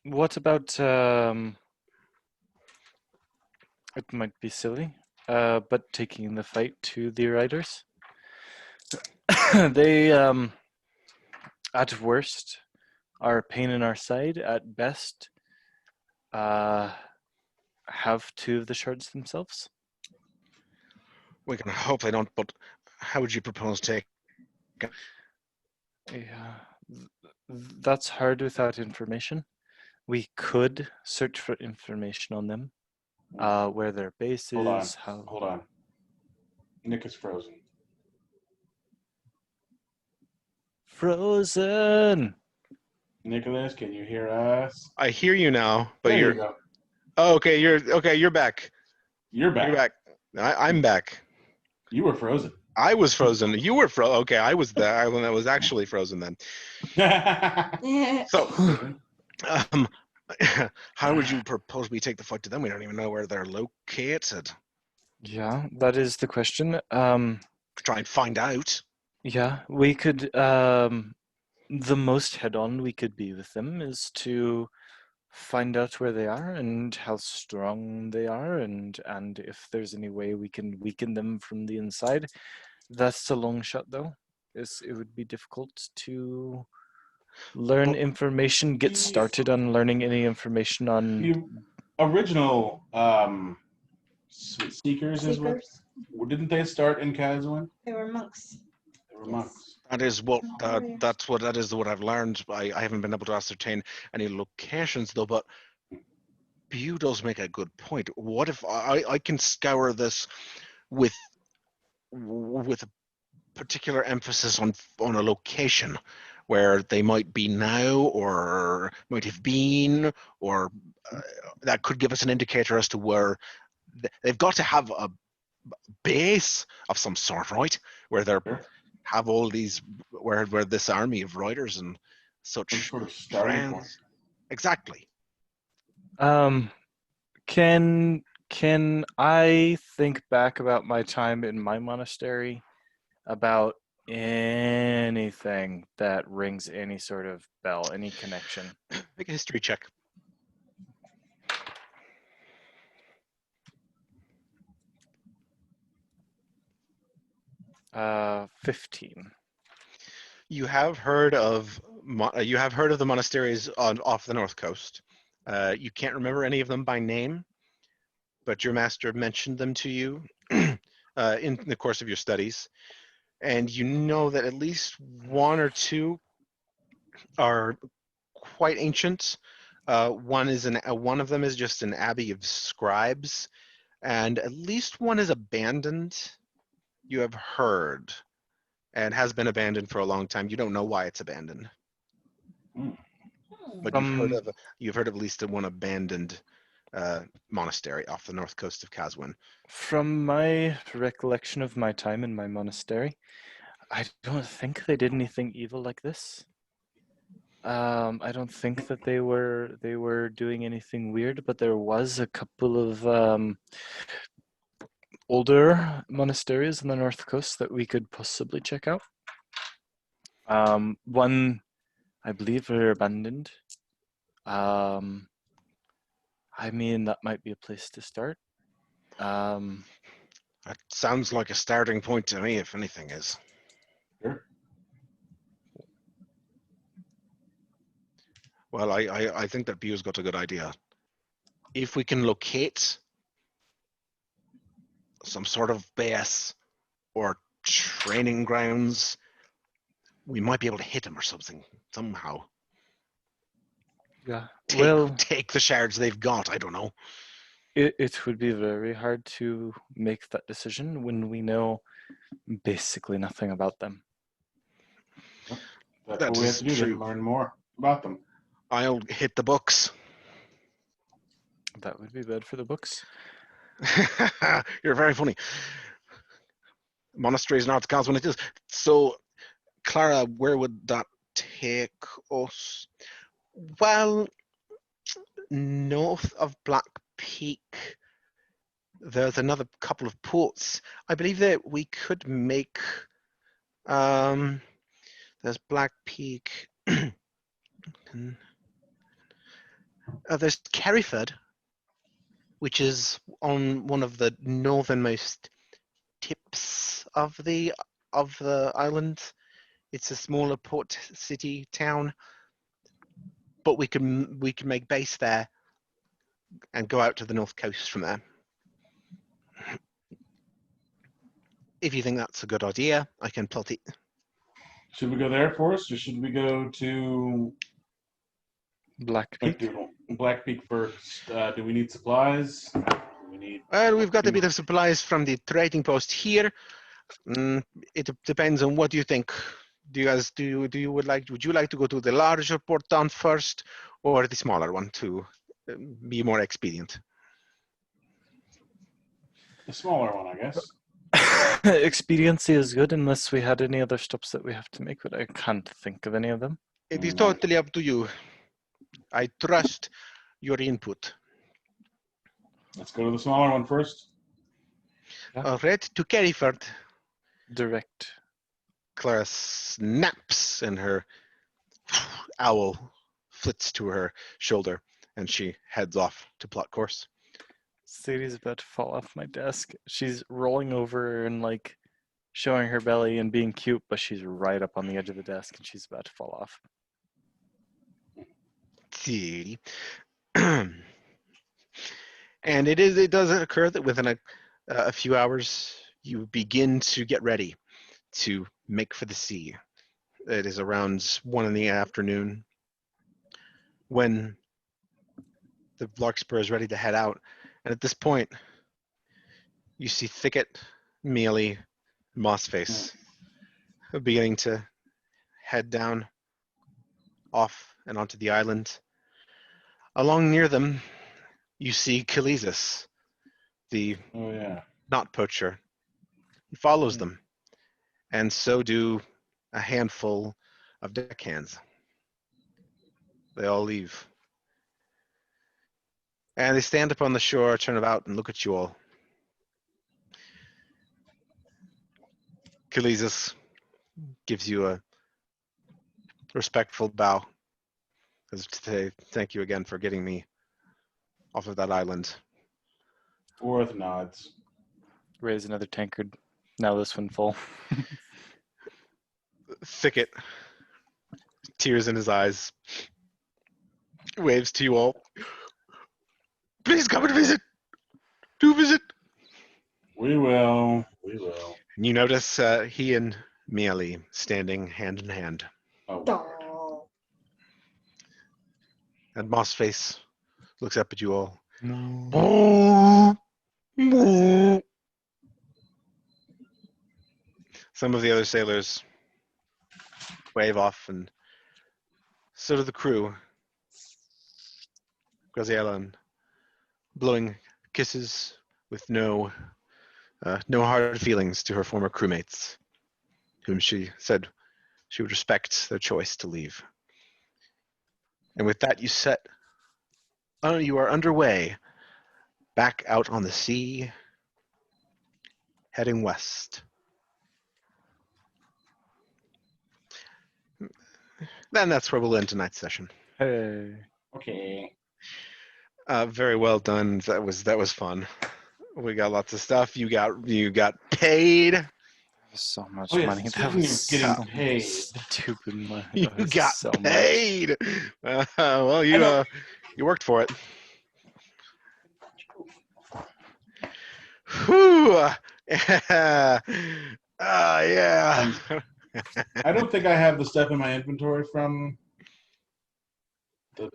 What about it might be silly, but taking the fight to the riders? They at worst are a pain in our side. At best, have two of the shards themselves. We can hope they don't, but how would you propose take? Yeah, that's hard without information. We could search for information on them, where their base Hold on. is, how. Hold on. Nick is frozen. Frozen. Nicholas, can you hear us? I hear you now, but There you're. you go. Oh, okay, you're back. You're back. You're back. I'm back. You were frozen. I was frozen. You were frozen. Okay, I was there when I was actually frozen then. So, how would you propose we take the fight to them? We don't even know where they're located. Yeah, that is the question. Try and find out. Yeah, we could. The most head-on we could be with them is to find out where they are and how strong they are, and if there's any way we can weaken them from the inside. That's a long shot, though. It would be difficult to learn But- information, get started on learning any information on. The original Seekers is what. Seekers. Didn't they start in Kazawin? They were monks. They were Yes. monks. That is what warriors. that is what I've learned. I haven't been able to ascertain any locations though, but Bew does make a good point. What if I can scour this with a particular emphasis on a location where they might be now or might have been, or that could give us an indicator as to where they've got to have a base of some sort, right? Where they're Sure. have all these where this army of riders and Some such sort of starting point. friends. Exactly. Can I think back about my time in my monastery, about anything that rings any sort of bell, any connection? Make a history check. Uh, 15. You have heard of the monasteries off the north coast. You can't remember any of them by name, but your master mentioned them to you in the course of your studies, and you know that at least one or two are quite ancient. One of them is just an abbey of scribes, and at least one is abandoned. You have heard, and has been abandoned for a long time. You don't know why it's abandoned, but you've heard of at least one abandoned monastery off the north coast of Kazwin. From my recollection of my time in my monastery, I don't think they did anything evil like this. I don't think that they were doing anything weird, but there was a couple of older monasteries on the north coast that we could possibly check out. One, I believe, are abandoned. I mean, that might be a place to start. That sounds like a starting point to me, if anything is. Sure. Well, I think that Bew's got a good idea. If we can locate some sort of base or training grounds, we might be able to hit them or something somehow. Yeah. Take the shards they've got. I don't know. It would be very hard to make that decision when we know basically nothing about them. That's That what we have is to do true. to learn more about them. I'll hit the books. That would be bad for the books. You're very funny. Monasteries and arts council when it is. So, Clara, where would that take us? Well, north of Black Peak, there's another couple of ports. I believe that we could make. There's Black Peak. There's Carryford, which is on one of the northernmost tips of the island. It's a smaller port city town, but we can make base there and go out to the north coast from there. If you think that's a good idea, I can plot it. Should we go there first, or should we go to Black Peak. Black Peak first? Do we need supplies? Do we need? Well, we've got a bit of supplies from the trading post here. It depends on what you think. Would you like to go to the larger port town first, or the smaller one to be more expedient? The smaller one, I guess. Expediency is good unless we had any other stops that we have to make, but I can't think of any of them. It is totally up to you. I trust your input. Let's go to the smaller one first. Yeah. All right, to Carryford. Direct. Clara snaps and her owl flits to her shoulder and she heads off to plot course. Sadie's about to fall off my desk. She's rolling over and like showing her belly and being cute, but she's right up on the edge of the desk and she's about to fall off. See. And it does occur that within a few hours you begin to get ready to make for the sea. It is around 1 p.m. when the Larkspur is ready to head out. And at this point, you see Thicket, Mealy, Mossface beginning to head down off and onto the island. Along near them, you see Kalesis, the knot poacher. He follows them, and so do a handful of deckhands. They all leave. And they stand up on the shore, turn about, and look at you all. Kalesis gives you a respectful bow as if to say thank you again for getting me off of that island. Fourth nods. Raise another tankard. Now this one full. Thicket, tears in his eyes, waves to you all. Please come and visit. Do visit. We will. We will. And you notice he and Mealy standing hand in hand. Oh. Oh. And Mossface looks up at you all. No. Some of the other sailors wave off, and so do the crew. Graziella and blowing kisses with no hard feelings to her former crewmates, whom she said she would respect their choice to leave. And with that, you are underway, back out on the sea, heading west. Then that's where we'll end tonight's session. Hey. Okay. Very well done. That was fun. We got lots of stuff. You got paid. So much Oh, yeah, money. That speaking was of getting so paid. stupid money. You That was got so paid. Well, I know. you worked for it. Whew. Yeah. Yeah. I don't think I have the stuff in my inventory from the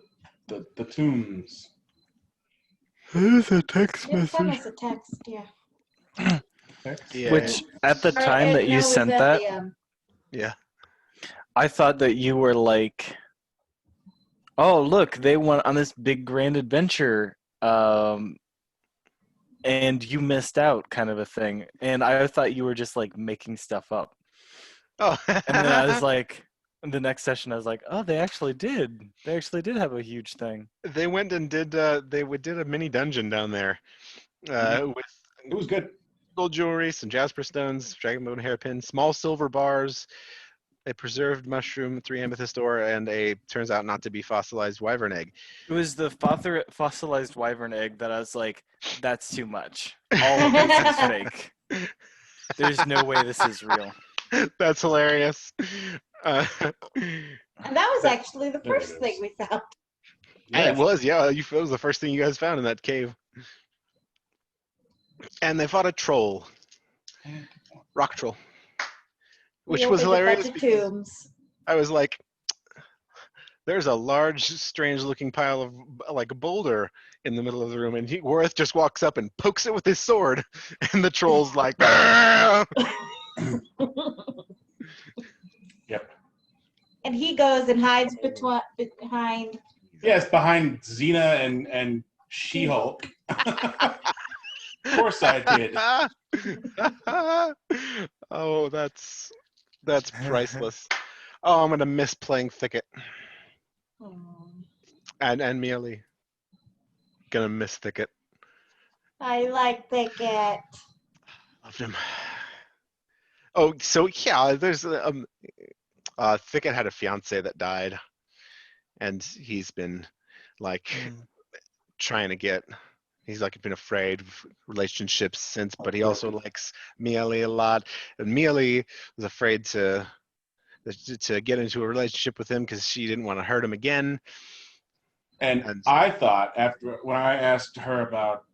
tombs. There's a text Just send us a text, yeah. Yeah. Which, at the time that you No, it was sent at that, the, Yeah. I thought that you were like, oh, look, they went on this big grand adventure, and you missed out, kind of a thing. And I thought you were just like making stuff up. Oh. And then I was like, in the next session, I was like, oh, they actually did. They actually did have a huge thing. They went and did did a mini dungeon down there with It was good. gold jewelry, some jasper stones, dragon bone hairpin, small silver bars, a preserved mushroom, 3 amethyst ore, and a turns out not to be fossilized wyvern egg. It was the fossilized wyvern egg that I was like, that's too much. All of this is fake. There's no way this is real. That's hilarious. and that was actually the There it first is. thing we found. It was, yeah. It was the first thing you guys found in that cave. And they fought a troll, rock troll, which We was opened a hilarious. bunch of Because tombs. I was like, "There's a large, strange-looking pile of like a boulder in the middle of the room," and Worth just walks up and pokes it with his sword, and the troll's like, "Ah!" Yep. And he goes and hides behind. Yes, behind Xena and She-Hulk. Of course I did. Oh, that's priceless. Oh, I'm gonna miss playing Thicket and Mealy. Gonna miss Thicket. I like Thicket. Loved him. Oh, so yeah, there's Thicket had a fiance that died, and he's been like trying to get. He's like been afraid of relationships since, but he also likes Mealy a lot, and Mealy was afraid to get into a relationship with him because she didn't want to hurt him again. And I thought when I asked her about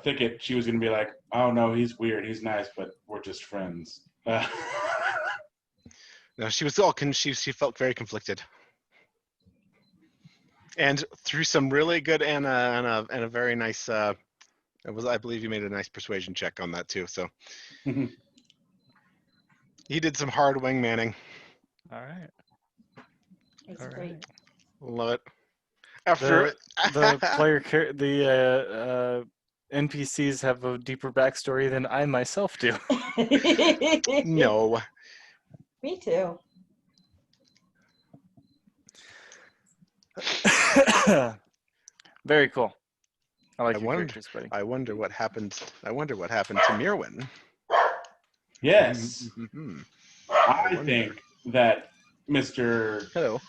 Thicket, she was going to be like, "Oh no, he's weird. He's nice, but we're just friends." No, she was she felt very conflicted, and through some really good and a very nice. I believe you made a nice persuasion check on that too. So he did some hard wingmanning. All right. It's All great. right. Love it. After the NPCs have a deeper backstory than I myself do. no. Me too. Very cool. I like I your wonder- characters, buddy. I wonder what happened. to Mirwin. Yes, Mhm. I wonder. think that Mr. Hello.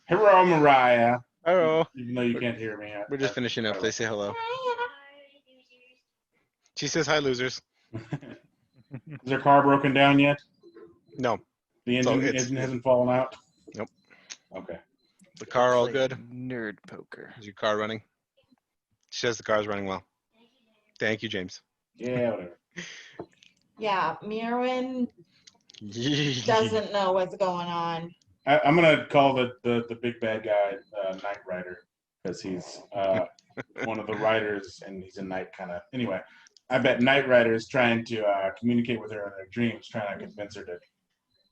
Hero Mariah, Hello. even though you can't hear me, We're just finishing up. They say hello. She says hi, losers. Is their car broken down yet? No, The So engine, it's- engine hasn't fallen out? Nope. Okay. the car all Play good. Nerd poker. Is your car running? She says the car's running well. Thank you, James. Yeah, whatever. Yeah, Mirwin doesn't know what's going on. I'm going to call the big bad guy Knight Rider because he's one of the riders and he's a knight kind of. Anyway, I bet Knight Rider is trying to communicate with her in her dreams, trying to convince her to.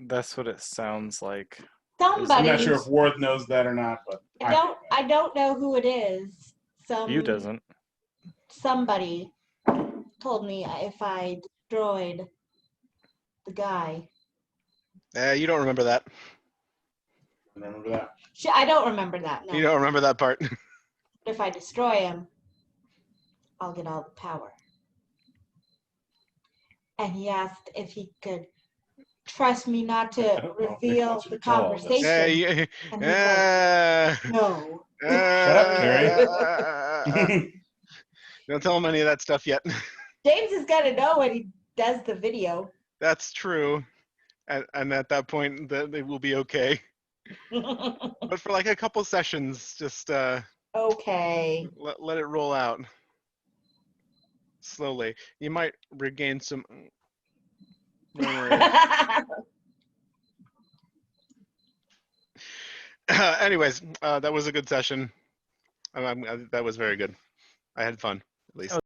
That's what it sounds like. I'm Somebody. not sure if Worth knows that or not, but I don't know who it is. You doesn't. Somebody told me if I destroyed the guy. You don't remember that. remember that. I don't remember that. No. You don't remember that part. If I destroy him, I'll get all the power. And he asked if he could trust me not to don't know if they reveal want you the to tell all this. conversation. And he's like, no. Shut up, Carrie. Don't tell him any of that stuff yet. James is gonna know when he does the video. That's true. And at that point, they will be okay. But for like a couple sessions, just Okay. let it roll out slowly. You might regain some memory. Anyways, that was a good session. That was very good. I had fun, at least.